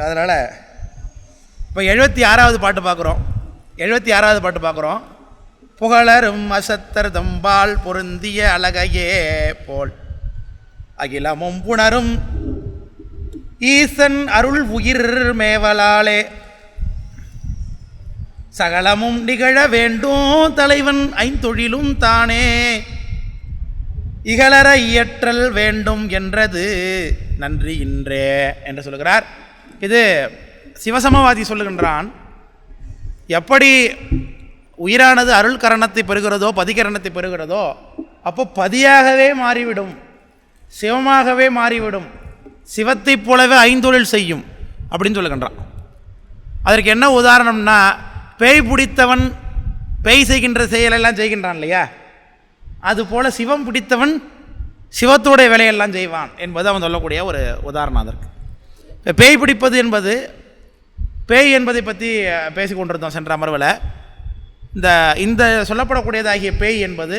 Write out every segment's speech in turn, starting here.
அதனால் இப்போ 76வது பாட்டு பார்க்குறோம். 76வது பாட்டு பார்க்குறோம். புகழரும் அசத்தர் தம்பால் பொருந்திய அழகையே போல் அகிலமும் புணரும் ஈசன் அருள் உயிர் மேவலாலே சகலமும் நிகழ வேண்டும் தலைவன் ஐந்தொழிலும் தானே இகழற இயற்றல் வேண்டும் என்றது நன்றி இன்றே என்று சொல்லுகிறார். இது சிவசமவாதி சொல்லுகின்றான். எப்படி உயிரானது அருள் கரணத்தை பெறுகிறதோ பதிகரணத்தை பெறுகிறதோ அப்போ பதியாகவே மாறிவிடும், சிவமாகவே மாறிவிடும், சிவத்தைப் போலவே ஐந்தொழில் செய்யும் அப்படின்னு சொல்லுகின்றான். அதற்கு என்ன உதாரணம்னா, பேய் பிடித்தவன் பேய் செய்கின்ற செயலெல்லாம் செய்கின்றான் இல்லையா, அதுபோல் சிவம் பிடித்தவன் சிவத்தோடைய வேலையெல்லாம் செய்வான் என்பது அவன் சொல்லக்கூடிய ஒரு உதாரணம். அதற்கு பேய் பிடிப்பது என்பது, பேய் என்பதை பற்றி பேசி கொண்டிருந்தோம் சென்ற அமர்வில். இந்த சொல்லப்படக்கூடியதாகிய பேய் என்பது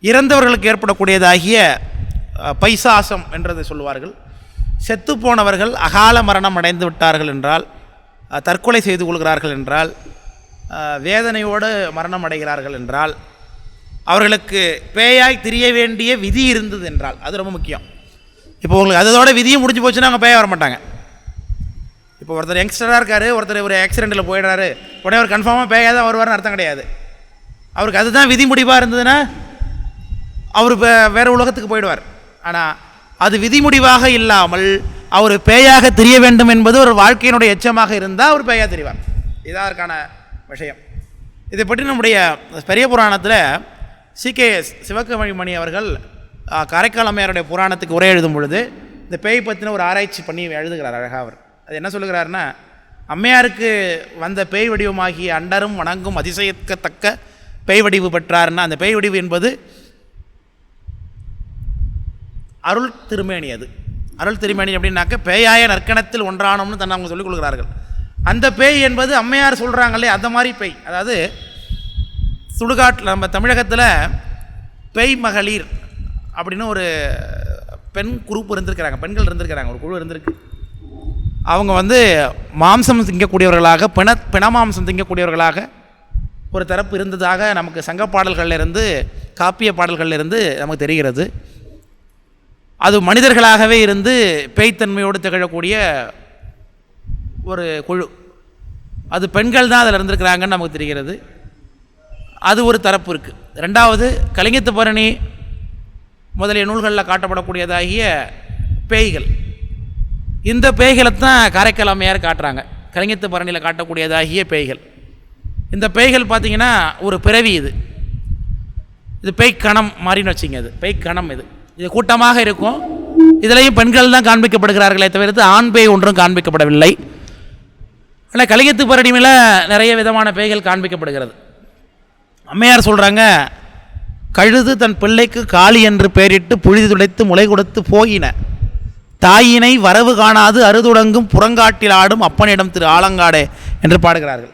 இறந்தவர்களுக்கு ஏற்படக்கூடியதாகிய பைசாசம் என்றதை சொல்லுவார்கள். செத்துப்போனவர்கள் அகால மரணம் அடைந்து விட்டார்கள் என்றால், தற்கொலை செய்து கொள்கிறார்கள் என்றால், வேதனையோடு மரணம் அடைகிறார்கள் என்றால், அவர்களுக்கு பேயாய் திரிய வேண்டிய விதி இருந்தது என்றால், அது ரொம்ப முக்கியம். இப்போ உங்களுக்கு அதோட விதியும் முடிஞ்சு போச்சுன்னா அவங்க பேய வர மாட்டாங்க. இப்போ ஒருத்தர் யங்ஸ்டராக இருக்கார், ஒருத்தர் ஒரு ஆக்சிடெண்ட்டில் போயிடுறாரு, உடனே அவர் கன்ஃபார்மாக பேயாக தான் வருவார்னு அர்த்தம் கிடையாது. அவருக்கு அதுதான் விதி முடிவாக இருந்ததுன்னா அவர் வேறு உலகத்துக்கு போயிடுவார். ஆனால் அது விதி முடிவாக இல்லாமல் அவர் பேயாக தெரிய வேண்டும் என்பது ஒரு வாழ்க்கையினுடைய எச்சமாக இருந்தால் அவர் பேயாக தெரிவார். இதுதான் அதற்கான விஷயம். இதை பற்றி நம்முடைய பெரிய புராணத்தில் சி.கே. சிவகமணி அவர்கள் காரைக்கால் அம்மையாருடைய புராணத்துக்கு உரை எழுதும் பொழுது இந்த பேய் பற்றின ஒரு ஆராய்ச்சி பண்ணி எழுதுகிறார் அழகாக. அவர் அது என்ன சொல்லுகிறாருன்னா, அம்மையாருக்கு வந்த பேய் வடிவமாகிய அண்டரும் வணங்கும் அதிசயிக்கத்தக்க பேய் வடிவு பெற்றார்னா, அந்த பேய் வடிவு என்பது அருள் திருமேனி. அது அருள் திருமேனி அப்படின்னாக்க பேயாய நற்கணத்தில் ஒன்றானோம்னு தன்னை அவங்க சொல்லிக் கொள்கிறார்கள். அந்த பேய் என்பது அம்மையார் சொல்கிறாங்களே அந்த மாதிரி பேய். அதாவது சுடுகாட்டில் நம்ம தமிழகத்தில் பேய் மகளிர் அப்படின்னு ஒரு பெண் குரூப் இருந்திருக்கிறாங்க, பெண்கள் இருந்திருக்கிறாங்க, ஒரு குழு இருந்திருக்கு. அவங்க மாம்சம் திங்கக்கூடியவர்களாக, பிணமாம்சம் திங்கக்கூடியவர்களாக ஒரு தரப்பு இருந்ததாக நமக்கு சங்க பாடல்களிலிருந்து, காப்பிய பாடல்களிலிருந்து நமக்கு தெரிகிறது. அது மனிதர்களாகவே இருந்து பேய்த்தன்மையோடு திகழக்கூடிய ஒரு குழு, அது பெண்கள் தான் அதில் இருந்திருக்கிறாங்கன்னு நமக்கு தெரிகிறது. அது ஒரு தரப்பு இருக்குது. ரெண்டாவது, கலிங்கத்து பரணி முதலிய நூல்களில் காட்டப்படக்கூடியதாகிய பேய்கள். இந்த பேய்களைத்தான் காரைக்கால் அம்மையார் காட்டுறாங்க. கலிங்கத்து பரணியில் காட்டக்கூடியதாகிய பேய்கள். இந்த பேய்கள் பார்த்திங்கன்னா ஒரு பிறவி. இது பேய்க்கணம் மாதிரின்னு வச்சிங்க. அது பேய்க்கணம். இது கூட்டமாக இருக்கும். இதிலையும் பெண்கள் தான் காண்பிக்கப்படுகிறார்களே தவிர்த்து ஆண் பேய் ஒன்றும் காண்பிக்கப்படவில்லை. ஆனால் கலிங்கத்து பரணியில் நிறைய விதமான பேய்கள் காண்பிக்கப்படுகிறது. அம்மையார் சொல்கிறாங்க, கழுது தன் பிள்ளைக்கு காளி என்று பெயரிட்டு புழுதி துடைத்து முளை கொடுத்து போயின தாயினை வரவு காணாது அறுதுடங்கும் புறங்காட்டில் ஆடும் அப்பனிடம் திரு ஆலங்காடே என்று பாடுகிறார்கள்.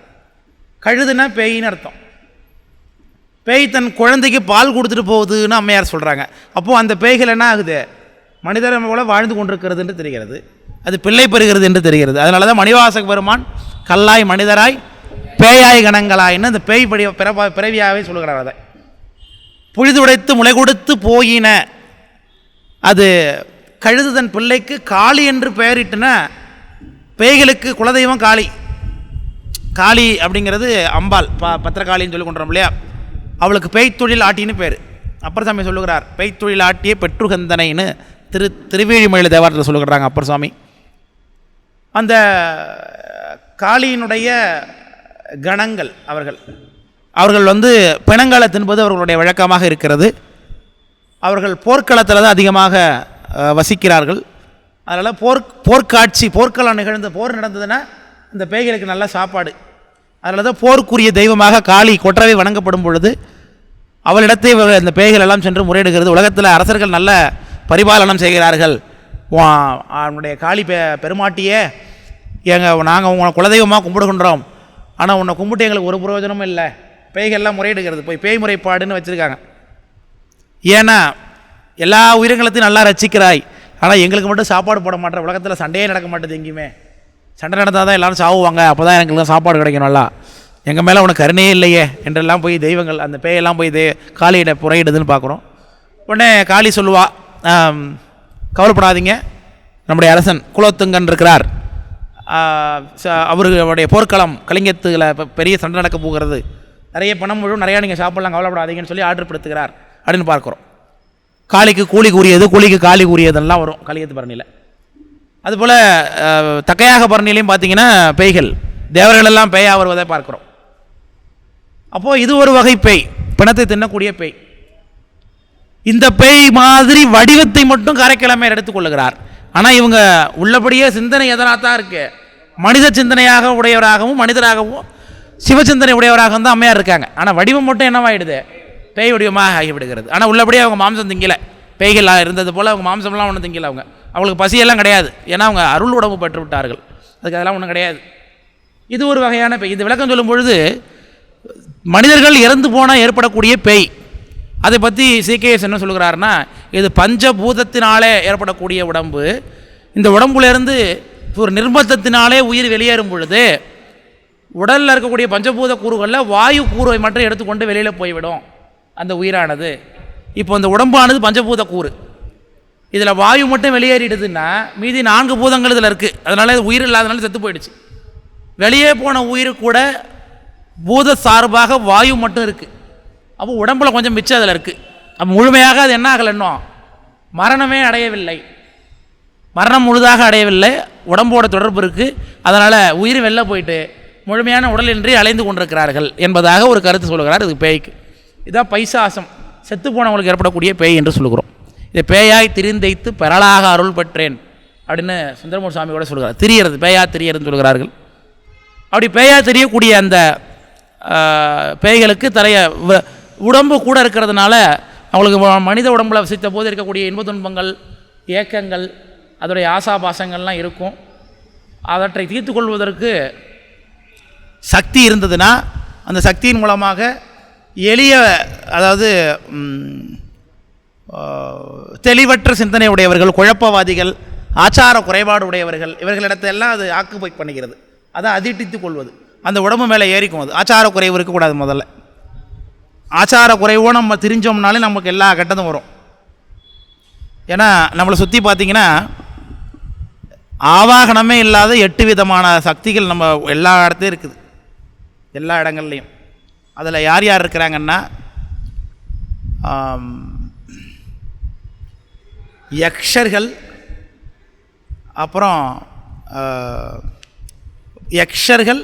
கழுதுனா பேயின்னு அர்த்தம். பேய் தன் குழந்தைக்கு பால் கொடுத்துட்டு போகுதுன்னு அம்மையார் சொல்கிறாங்க. அப்போது அந்த பேய்கள் என்ன ஆகுது, மனிதரை போல வாழ்ந்து கொண்டிருக்கிறது என்று தெரிகிறது, அது பிள்ளை பெறுகிறது என்று தெரிகிறது. அதனால தான் மணிவாசக பெருமான் கல்லாய் மனிதராய் பேயாய் கணங்களாயின்னு அந்த பேய் பிறவியாகவே சொல்லுகிறார். அதை புழுது உடைத்து முளை கொடுத்து போயின, அது கழுது தன் பிள்ளைக்கு காளி என்று பெயரிட்டுனா, பேய்களுக்கு குலதெய்வம் காளி. காளி அப்படிங்கிறது அம்பாள், பத்திரகாளின்னு சொல்லி கொண்டுறோம் இல்லையா, அவளுக்கு பேய்த்தொழில் ஆட்டின்னு பேர். அப்பர் சாமி சொல்லுகிறார், பேய்த்தொழில் ஆட்டிய பெற்றுகந்தனைன்னு திருவேழிமொழி தேவாரத்தில் சொல்லுகிறாங்க அப்பர் சாமி. அந்த காளியினுடைய கணங்கள் அவர்கள் பிணங்களை தின்பது அவர்களுடைய வழக்கமாக இருக்கிறது. அவர்கள் போர்க்களத்தில் தான் அதிகமாக வசிக்கிறார்கள். அதனால் போர்க்காட்சி, போர்க்களம் நிகழ்ந்த போர் நடந்ததுன்னா இந்த பேய்களுக்கு நல்ல சாப்பாடு. அதனால தான் போருக்குரிய தெய்வமாக காளி கொற்றவை வணங்கப்படும் பொழுது அவளிடத்தை இந்த பேய்கள் எல்லாம் சென்று முறையிடுகிறது. உலகத்தில் அரசர்கள் நல்ல பரிபாலனம் செய்கிறார்கள், அவனுடைய காளி பெருமாட்டியே நாங்கள் உங்களை குலதெய்வமாக கும்பிடுகின்றோம், ஆனால் உன்னை கும்பிட்டு எங்களுக்கு ஒரு பிரயோஜனமும் இல்லை. பேய்கள்லாம் முறையிடுகிறது, போய் பேய் முறைப்பாடுன்னு வச்சுருக்காங்க. ஏன்னா எல்லா உயிரினங்களையும் நல்லா ரசிக்கிறாய், ஆனால் எங்களுக்கு மட்டும் சாப்பாடு போட மாட்டேற, உலகத்தில் சண்டையே நடக்க மாட்டேது எங்கேயுமே சண்டை நடந்தால் தான் எல்லோரும் சாவுவாங்க, அப்போ தான் எனக்கு சாப்பாடு கிடைக்கணும்ல, எங்கள் மேலே உனக்கு கருணையே இல்லையே என்றெல்லாம் போய் தெய்வங்கள் அந்த பேயெல்லாம் போய் காளியிட புறையிடுதுன்னு பார்க்குறோம். உடனே காளி சொல்லுவா, கவலைப்படாதீங்க, நம்முடைய அரசன் குலோத்துங்கன் இருக்கிறார், அவருடைய போர்க்களம் கலிங்கத்தில் பெரிய சண்டை நடக்க போகிறது, நிறைய பணம் முழுவதும் நிறையா நீங்கள் சாப்பிட்லாம், கவலைப்படாதீங்கன்னு சொல்லி ஆர்டர் படுத்துகிறார் அப்படின்னு பார்க்குறோம். காளிக்கு கூலி கூறியது, கூலிக்கு காளி கூறியதெல்லாம் வரும் கலிங்கத்து பரணியில். அதுபோல் தக்கையாக பரணிலையும் பார்த்தீங்கன்னா பேய்கள், தேவர்களெல்லாம் பேயாக வருவதை பார்க்குறோம். அப்போது இது ஒரு வகை பேய், பிணத்தை தின்னக்கூடிய பேய். இந்த பேய் மாதிரி வடிவத்தை மட்டும் காரைக்கிழமையர் எடுத்துக்கொள்ளுகிறார். ஆனால் இவங்க உள்ளபடியே சிந்தனை எதனாக தான் இருக்கு, மனித சிந்தனையாக உடையவராகவும் மனிதராகவும் சிவசிந்தனை உடையவராகவும் தான் அம்மையார் இருக்காங்க. ஆனால் வடிவம் மட்டும் என்னவாயிடுது, பேய் வடிவமாக ஆகிவிடுகிறது. ஆனால் உள்ளபடியே அவங்க மாம்சம் திங்கலை, பேய்கள் இருந்தது போல் அவங்க மாம்சம்லாம் ஒன்றும் திங்கலை. அவங்களுக்கு பசியெல்லாம் கிடையாது, ஏன்னா அவங்க அருள் உடம்பு பெற்று விட்டார்கள், அதுக்கு அதெல்லாம் ஒன்றும் கிடையாது. இது ஒரு வகையான பேய். இந்த விளக்கம் சொல்லும் பொழுது மனிதர்கள் இறந்து போனால் ஏற்படக்கூடிய பேய், அதை பற்றி சிகேஎஸ் என்ன சொல்கிறாருன்னா, இது பஞ்சபூதத்தினாலே ஏற்படக்கூடிய உடம்பு. இந்த உடம்புலேருந்து ஒரு நிர்பந்தத்தினாலே உயிர் வெளியேறும் பொழுது உடலில் இருக்கக்கூடிய பஞ்சபூத கூறுகளில் வாயு கூறுவை மட்டும் எடுத்துக்கொண்டு வெளியில் போய்விடும் அந்த உயிரானது. இப்போ இந்த உடம்பானது பஞ்சபூத கூறு, இதில் வாயு மட்டும் வெளியேறிடுதுன்னா மீதி 4 பூதங்கள் இதில் இருக்குது, அதனால் உயிர் இல்லாதனால செத்து போயிடுச்சு. வெளியே போன உயிர் கூட பூத சார்பாக வாயு மட்டும் இருக்குது. அப்போ உடம்பில் கொஞ்சம் மிச்சம் அதில் இருக்குது. அப்போ முழுமையாக அது என்ன ஆகலைன்னோ மரணமே அடையவில்லை, மரணம் முழுதாக அடையவில்லை, உடம்போட தொடர்பு இருக்குது. அதனால் உயிர் வெளில போயிட்டு முழுமையான உடலின்றி அலைந்து கொண்டிருக்கிறார்கள் என்பதாக ஒரு கருத்து சொல்கிறார். இது பேய்க்கு இதான் பைசாசம், செத்து போனவங்களுக்கு ஏற்படக்கூடிய பேய் என்று சொல்கிறோம். இதை பேயாய் திரிந்தைத்து பெறலாக அருள் பெற்றேன் அப்படின்னு சுந்தரமூர் சாமி கூட சொல்கிறார். திரியறது, பேயா திரியறதுன்னு சொல்கிறார்கள். அப்படி பேயா தெரியக்கூடிய அந்த பேய்களுக்கு தரைய உடம்பு கூட இருக்கிறதுனால அவங்களுக்கு மனித உடம்பில் வசித்த போது இருக்கக்கூடிய இன்ப துன்பங்கள், ஏக்கங்கள், அதோடைய ஆசாபாசங்கள்லாம் இருக்கும். அவற்றை தீர்த்து கொள்வதற்கு சக்தி இருந்ததுன்னா அந்த சக்தியின் மூலமாக எளிய, அதாவது தெளிவற்ற சிந்தனை உடையவர்கள், குழப்பவாதிகள், ஆச்சார குறைபாடு உடையவர்கள், இவர்களிடத்தெல்லாம் அது ஆக்குபை பண்ணுகிறது. அதை அதிட்டித்து கொள்வது, அந்த உடம்பு மேலே ஏறிக்கும். அது ஆச்சார குறைவு இருக்கக்கூடாது. முதல்ல ஆச்சார குறைவோ நம்ம தெரிஞ்சோம்னாலே நமக்கு எல்லா கட்டதும் வரும். ஏன்னா நம்மளை சுற்றி பார்த்திங்கன்னா ஆவாகனமே இல்லாத 8 விதமான சக்திகள் நம்ம எல்லா இடத்துலையும் இருக்குது, எல்லா இடங்கள்லையும். அதில் யார் யார் இருக்கிறாங்கன்னா, யக்ஷர்கள், அப்புறம் யக்ஷர்கள்,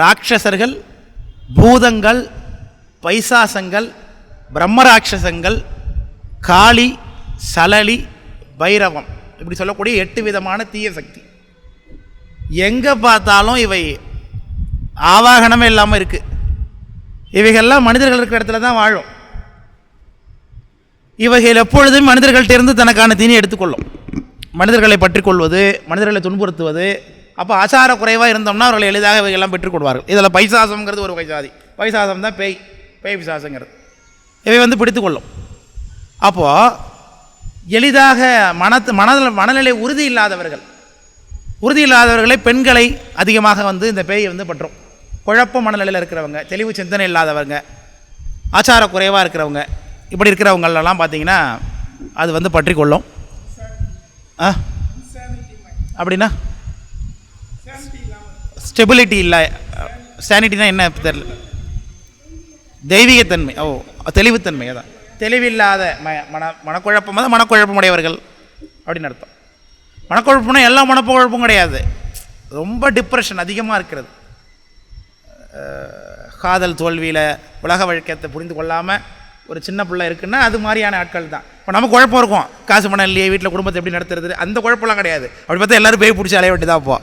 ராட்சசர்கள், பூதங்கள், பைசாசங்கள், பிரம்மராட்சசங்கள், காளி, சலலி, பைரவம், இப்படி சொல்லக்கூடிய 8 விதமான தீய சக்தி. எங்கே பார்த்தாலும் இவை ஆவாகனமே இல்லாமல் இருக்குது. இவைகள்லாம் மனிதர்கள் இருக்கிற இடத்துல தான் வாழும். இவைகள் எப்பொழுதும் மனிதர்கள்ட்டிருந்து தனக்கான தீனி எடுத்துக்கொள்ளும். மனிதர்களை பற்றி கொள்வது, மனிதர்களை துன்புறுத்துவது. அப்போ ஆச்சார குறைவாக இருந்தோம்னா அவர்கள் எளிதாக இவைகள்லாம் பெற்றுக்கொள்வார்கள். இதில் பைசாசங்கிறது ஒரு பைசாதி, பைசாசம் தான் பேய், பேய் பிசாசங்கிறது. இவை பிடித்துக்கொள்ளும். அப்போது எளிதாக மனநிலை உறுதி இல்லாதவர்களை, பெண்களை அதிகமாக இந்த பேய் பற்றும். குழப்ப மனநிலையில் இருக்கிறவங்க, தெளிவு சிந்தனை இல்லாதவங்க, ஆச்சார குறைவாக இருக்கிறவங்க, இப்படி இருக்கிறவங்களெல்லாம் பார்த்தீங்கன்னா அது பற்றி கொள்ளும். அப்படின்னா ஸ்டெபிலிட்டி இல்லை, சானிட்டினா என்ன தெரியல, தெய்வீகத்தன்மை, தெளிவுத்தன்மை, அதான் தெளிவில்லாத மனக்குழப்பம், தான் மனக்குழப்பமுடையவர்கள் அப்படின்னு அர்த்தம். மனக்குழப்பம்னா எல்லா மனக்குழப்பமும் கிடையாது, ரொம்ப டிப்ரெஷன் அதிகமாக இருக்கிறது. காதல் தோல்வியில் உலக வழக்கத்தை புரிந்து கொள்ளாமல் ஒரு சின்ன பிள்ளை இருக்குன்னா அது மாதிரியான ஆட்கள் தான். இப்போ நம்ம குழப்பம் இருக்கும், காசு பணம் இல்லையே, வீட்டில் குடும்பத்தை எப்படி நடத்துறது, அந்த குழப்பம்லாம் கிடையாது. அப்படி பார்த்தா எல்லோரும் பேய் பிடிச்சி அலைய வேண்டியதான். அப்போ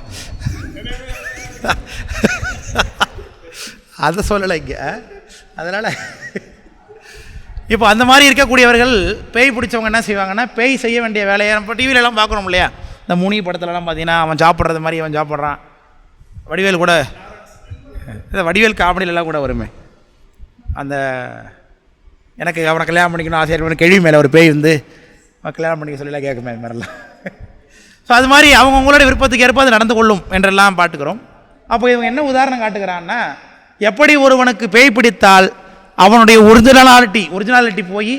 அதை சொல்லலை இங்கே. அதனால் இப்போ அந்த மாதிரி இருக்கக்கூடியவர்கள், பேய் பிடிச்சவங்க என்ன செய்வாங்கன்னா, பேய் செய்ய வேண்டிய வேலையை நம்ம டிவிலெலாம் பார்க்குறோம் இல்லையா, இந்த முனி படத்துலலாம் பார்த்தீங்கன்னா அவன் சாப்பிட்றது மாதிரி அவன் சாப்பிட்றான். வடிவேல் கூட, வடிவேல் காமெடியிலலாம் கூட வருமே, அந்த எனக்கு அவனை கல்யாணம் பண்ணிக்கணும் ஆசை கேள்வி மேலே ஒரு பேய் அவன் கல்யாணம் பண்ணிக்க சொல்லலாம் கேட்குமே, அது மாதிரிலாம். ஸோ அது மாதிரி அவங்கவுங்களோட விருப்பத்துக்கு ஏற்ப அது நடந்து கொள்ளும் என்றெல்லாம் பார்த்துக்கிறோம். அப்போ இவங்க என்ன உதாரணம் காட்டுகிறான்னா, எப்படி ஒருவனுக்கு பேய் பிடித்தால் அவனுடைய ஒரிஜினாலிட்டி போய்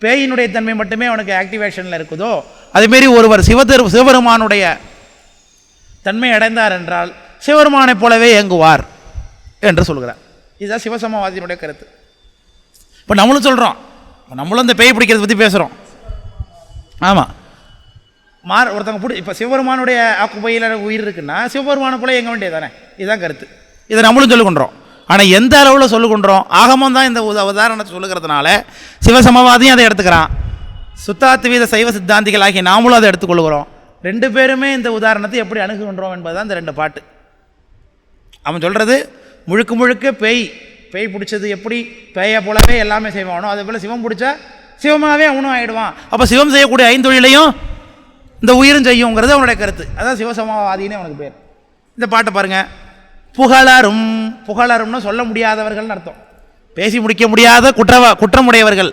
பேயினுடைய தன்மை மட்டுமே அவனுக்கு ஆக்டிவேஷனில் இருக்குதோ, அதேமாரி ஒருவர் சிவபெருமானுடைய தன்மை அடைந்தார் என்றால் சிவபெருமானை போலவே இயங்குவார் என்று சொல்கிறார். இதுதான் சிவசமவாதியினுடைய கருத்து. இப்போ நம்மளும் சொல்கிறோம், நம்மளும் இந்த பேய் பிடிக்கிறத பற்றி பேசுகிறோம். ஆமாம், ஒருத்தவங்க இப்போ சிவபெருமானுடைய ஆக்குப்பையில் உயிர் இருக்குன்னா சிவபெருமானை போல இயங்க வேண்டியது தானே, இதுதான் கருத்து. இதை நம்மளும் சொல்லுகின்றோம். ஆனால் எந்த அளவில் சொல்லுகின்றோம், ஆகமம் தான் இந்த உதாரணத்தை சொல்லுகிறதுனால சிவசமவாதியும் அதை எடுத்துக்கிறான், சுத்தாத்வீத சைவ சித்தாந்திகள் ஆகிய நாமளும் அதை எடுத்துக்கொள்கிறோம். ரெண்டு பேருமே இந்த உதாரணத்தை எப்படி அணுகுகின்றோம் என்பதுதான் இந்த ரெண்டு பாட்டு. அவன் சொல்கிறது முழுக்க பேய் பிடிச்சது எப்படி பேயை போலவே எல்லாமே செய்வானோ அதே போல் சிவம் பிடிச்சா சிவமாகவே அவனும் ஆகிடுவான். அப்போ சிவம் செய்யக்கூடிய ஐந்தொழிலையும் இந்த உயிரும் செய்யுங்கிறது அவனுடைய கருத்து. அதான் சிவசமவாதின்னு அவனுக்கு பேர். இந்த பாட்டை பாருங்கள். புகழரும்னு சொல்ல முடியாதவர்கள்னு அர்த்தம். பேசி முடிக்க முடியாத குற்றமுடையவர்கள்.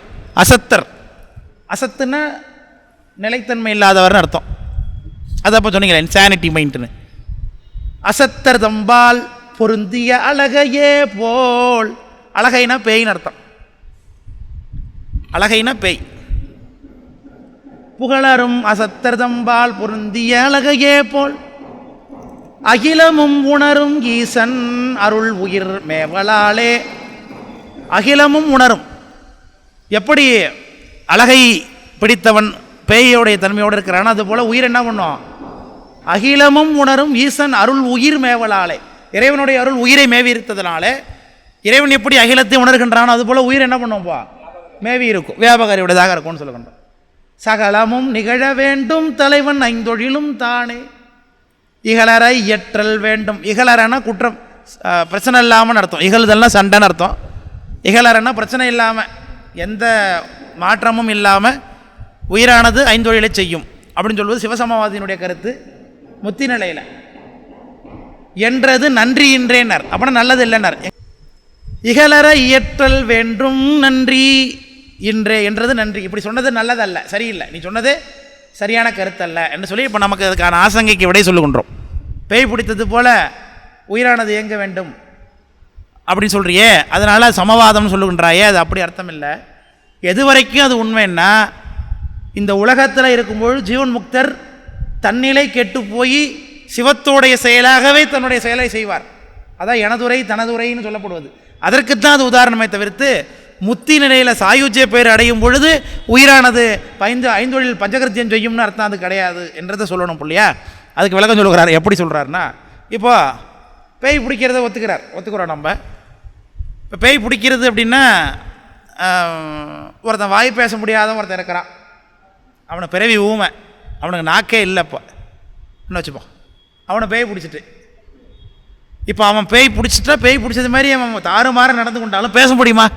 அசத்துன்னா நிலைத்தன்மை இல்லாதவர்னு அர்த்தம். அது அப்போ சொன்னீங்களே இன்சானிட்டி மைண்ட்னு. அசத்தர் தம்பால் பொருந்திய அழகையே போல். அழகைனா பேய்னு அர்த்தம். அழகைனா பேய். புகழரும் அசத்தர் தம்பால் பொருந்திய அழகையே போல் அகிலமும் உணரும் ஈசன் அருள் உயிர் மேவலாலே. அகிலமும் உணரும். எப்படி அழகை பிடித்தவன் பேயோடைய தன்மையோடு இருக்கிறான், அதுபோல் உயிர் என்ன பண்ணும், அகிலமும் உணரும் ஈசன் அருள் உயிர் மேவலாலே. இறைவனுடைய அருள் உயிரை மேவி இருந்ததுனால இறைவன் எப்படி அகிலத்தை உணர்கின்றானோ அதுபோல் உயிர் என்ன பண்ணுவோம்ப்பா, மேவி இருக்கும், வியாபகாரியுடையதாக இருக்கும்னு சொல்லுகின்றோம். சகலமும் நிகழ வேண்டும் தலைவன் ஐந்தொழிலும் தானே. இகழற இயற்றல் வேண்டும். இகழறனா குற்றம் பிரச்சனை இல்லாமல் அர்த்தம். இகழ்தல்னா சண்டைன்னு அர்த்தம். இகழறனா பிரச்சனை இல்லாமல் எந்த மாற்றமும் இல்லாமல் உயிரானது ஐந்தொழிலை செய்யும் அப்படின்னு சொல்வது சிவசமவாதியினுடைய கருத்து. முத்தி நிலையில் என்றது நன்றி இன்றேனர், அப்படின்னா நல்லது இல்லைன்னார். இகழற இயற்றல் வேண்டும் நன்றி இன்றே என்றது நன்றி. இப்படி சொன்னது நல்லதல்ல, சரியில்லை, நீ சொன்னது சரியான கருத்தல்ல என்று சொல்லி இப்போ நமக்கு அதுக்கான ஆசங்கைக்கு விடை சொல்லுகின்றோம். பேய் பிடித்தது போல உயிரானது இயங்க வேண்டும் அப்படின்னு சொல்கிறியே, அதனால் சமவாதம்னு சொல்லுகின்றாயே, அது அப்படி அர்த்தம் இல்லை. எது வரைக்கும் அது உண்மைன்னா, இந்த உலகத்தில் இருக்கும்போது ஜீவன் முக்தர் தன்னிலை கெட்டு போய் சிவத்தோடைய செயலாகவே தன்னுடைய செயலை செய்வார். அதான் எனதுரை தனதுரைன்னு சொல்லப்படுவது. அதற்குத்தான் அது உதாரணமே தவிர்த்து முத்தி நிலையில் சாயுஜ்ய பெயர் அடையும் பொழுது உயிரானது ஐந்தொழில் பஞ்சகிருத்தியம் செய்யும்னு அர்த்தம் அது கிடையாது என்றதை சொல்லணும் இல்லையா. அதுக்கு விளக்கம் சொல்லுகிறார். எப்படி சொல்கிறாருன்னா, இப்போ பேய் பிடிக்கிறத ஒத்துக்கிறோம் நம்ம. இப்போ பேய் பிடிக்கிறது அப்படின்னா, ஒருத்தன் வாய் பேச முடியாத ஒருத்தன் இருக்கிறான், அவனை பிறவி ஊமை, அவனுக்கு நாக்கே இல்லைப்போ இன்னும் வச்சுப்போம். அவனை பேய் பிடிச்சிட்டு இப்போ அவன் பேய் பிடிச்சிட்டா பேய் பிடிச்சது மாதிரி அவன் தாறுமாற நடந்து கொண்டாலும் பேச முடியுமா?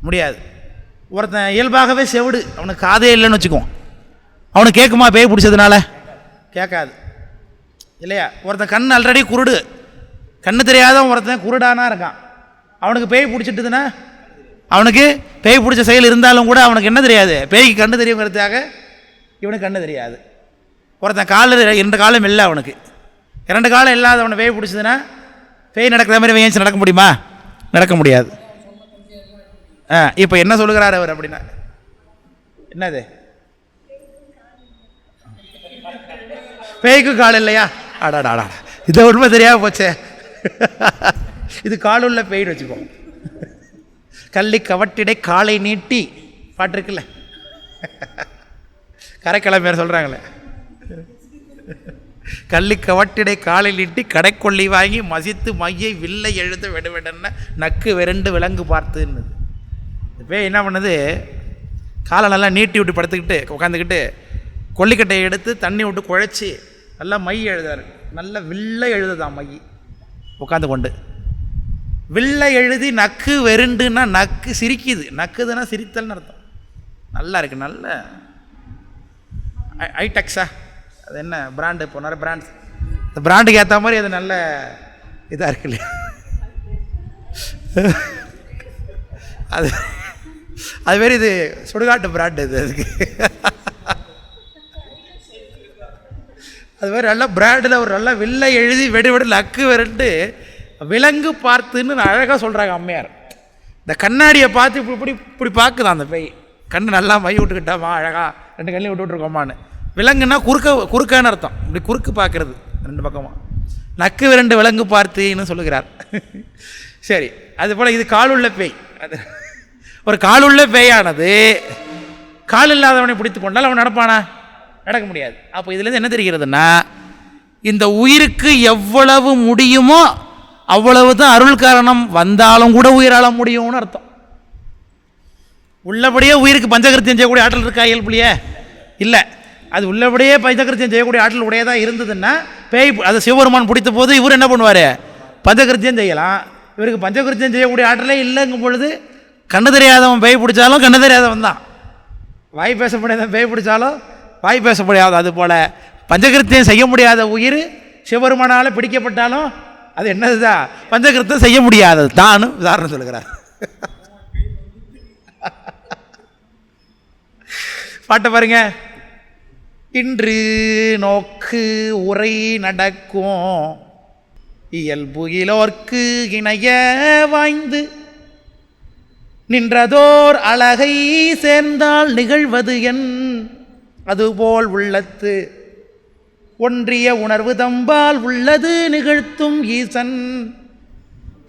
முடியாது. ஒருத்தன் இயல்பாகவே செவிடு, அவனுக்கு காதே இல்லைன்னு வச்சுக்குவோம், அவனுக்கு கேட்குமா பேய் பிடிச்சதுனால? கேட்காது இல்லையா. ஒருத்தன் கண் ஆல்ரெடி குருடு, கண்ணு தெரியாதவன் ஒருத்தன் குருடானா இருக்கான், அவனுக்கு பேய் பிடிச்சிட்டுதுன்னா அவனுக்கு பேய் பிடிச்ச செயல் இருந்தாலும் கூட அவனுக்கு என்ன தெரியாது, பேய்க்கு கண்ணு தெரியுங்கிறதுக்காக இவனுக்கு கண்ணு தெரியாது. ஒருத்தன் காலில் 2 காலம் இல்லை, அவனுக்கு 2 காலம் இல்லாத அவனை பேய் பிடிச்சதுன்னா பேய் நடக்கிற மாதிரி வேஞ்சி நடக்க முடியுமா? நடக்க முடியாது. இப்போ என்ன சொல்லுகிறார் அவர் அப்படின்னா, என்னது பேய்க்கு கால் இல்லையா? ஆடாடா, இதை உண்மை தெரியாம போச்சே. இது காலுள்ள பேய்னு வச்சுக்கோ. கள்ளி கவட்டிடை காலை நீட்டி பாட்டு இருக்குல்ல, கரைக்கிழமையார் சொல்கிறாங்களே, கள்ளி கவட்டிடை காலை நீட்டி கடைக்கொள்ளி வாங்கி மசித்து மையை வில்லை எழுத விடுவிடன்னு நக்கு விரண்டு விலங்கு பார்த்துன்னு. இப்போ என்ன பண்ணுது, காலை நல்லா நீட்டி விட்டு படுத்துக்கிட்டு உட்காந்துக்கிட்டு கொல்லிக்கட்டையை எடுத்து தண்ணி விட்டு குழைச்சி நல்லா மை எழுதாரு. நல்லா வில்லை எழுதுதான் மை உட்காந்து கொண்டு. வில்லை எழுதி நக்கு வெருண்டுன்னா நக்கு சிரிக்குது, நக்குதுன்னா சிரித்தல்னு அர்த்தம். நல்லா இருக்குது, நல்ல ஐடெக்ஸா, அது என்ன பிராண்டு, இப்போ நிறைய பிராண்ட்ஸ், இந்த பிராண்டுக்கு ஏற்ற மாதிரி அது நல்ல இதாக இருக்கு இல்லையா. அதுமாரி இது சுடுகாட்டு பிராண்டு இது. அதுக்கு அது மாதிரி நல்லா பிராண்டில் ஒரு நல்லா வில்லை எழுதி வெடி லக்கு விரட்டு விலங்கு பார்த்துன்னு அழகாக சொல்கிறாங்க அம்மையார். இந்த கண்ணாடியை பார்த்து இப்படி இப்படி பார்க்குதான் அந்த பேய். கண்ணு நல்லா மை விட்டுக்கிட்டாமா அழகா 2 கண்ணையும் விட்டுருக்கோமான்னு. விலங்குன்னா குறுக்கான்னு அர்த்தம். இப்படி குறுக்கு பார்க்குறது 2 பக்கமாக. நக்கு விரண்டு விலங்கு பார்த்துன்னு சொல்லுகிறார். சரி, அதுபோல் இது காலுள்ள பேய். அது ஒரு காலுள்ள பேயானது கால் இல்லாதவனை பிடித்து கொண்டால் அவன் நடப்பானா? நடக்க முடியாது. அப்போ இதுலேருந்து என்ன தெரிகிறதுனா, இந்த உயிருக்கு எவ்வளவு முடியுமோ அவ்வளவு தான் அருள் காரணம் வந்தாலும் கூட உயிராள முடியும்னு அர்த்தம். உள்ளபடியே உயிருக்கு பஞ்சகிருத்தியம் செய்யக்கூடிய ஆற்றல் இருக்கா இயல்புலையே? இல்லை. அது உள்ளபடியே பஞ்சகிருத்தியம் செய்யக்கூடிய ஆற்றல் உடையதாக இருந்ததுன்னா பேய் அதை சிவபெருமான் பிடித்த போது இவர் என்ன பண்ணுவார்? பஞ்சகிருத்தியம் செய்யலாம். இவருக்கு பஞ்சகிருத்தியம் செய்யக்கூடிய ஆற்றலே இல்லைங்கும் பொழுது கண்ணு தெரியாதவன் பேய் பிடிச்சாலும் கண்ணு தெரியாதவன் தான். வாய் பேச முடியாதவன் பேய் பிடிச்சாலும் வாய் பேச முடியாது. அதுபோல் பஞ்சகிருத்தியம் செய்ய முடியாத உயிர் சிவபெருமானால் பிடிக்கப்பட்டாலும் அது என்னதுதான்? பஞ்சகிருத்தம் செய்ய முடியாதது தான் உதாரணம் சொல்லுகிறார். பாட்டை பாருங்க. இன்று நோக்கு உரை நடக்கும் இயல்புகிலோர்க்கு இணைய வாய்ந்து நின்றதோர் அழகை சேர்ந்தால் நிகழ்வது என் அதுபோல் உள்ளத்து ஒன்றிய உணர்வு தம்பால் உள்ளது நிகழ்த்தும் ஈசன்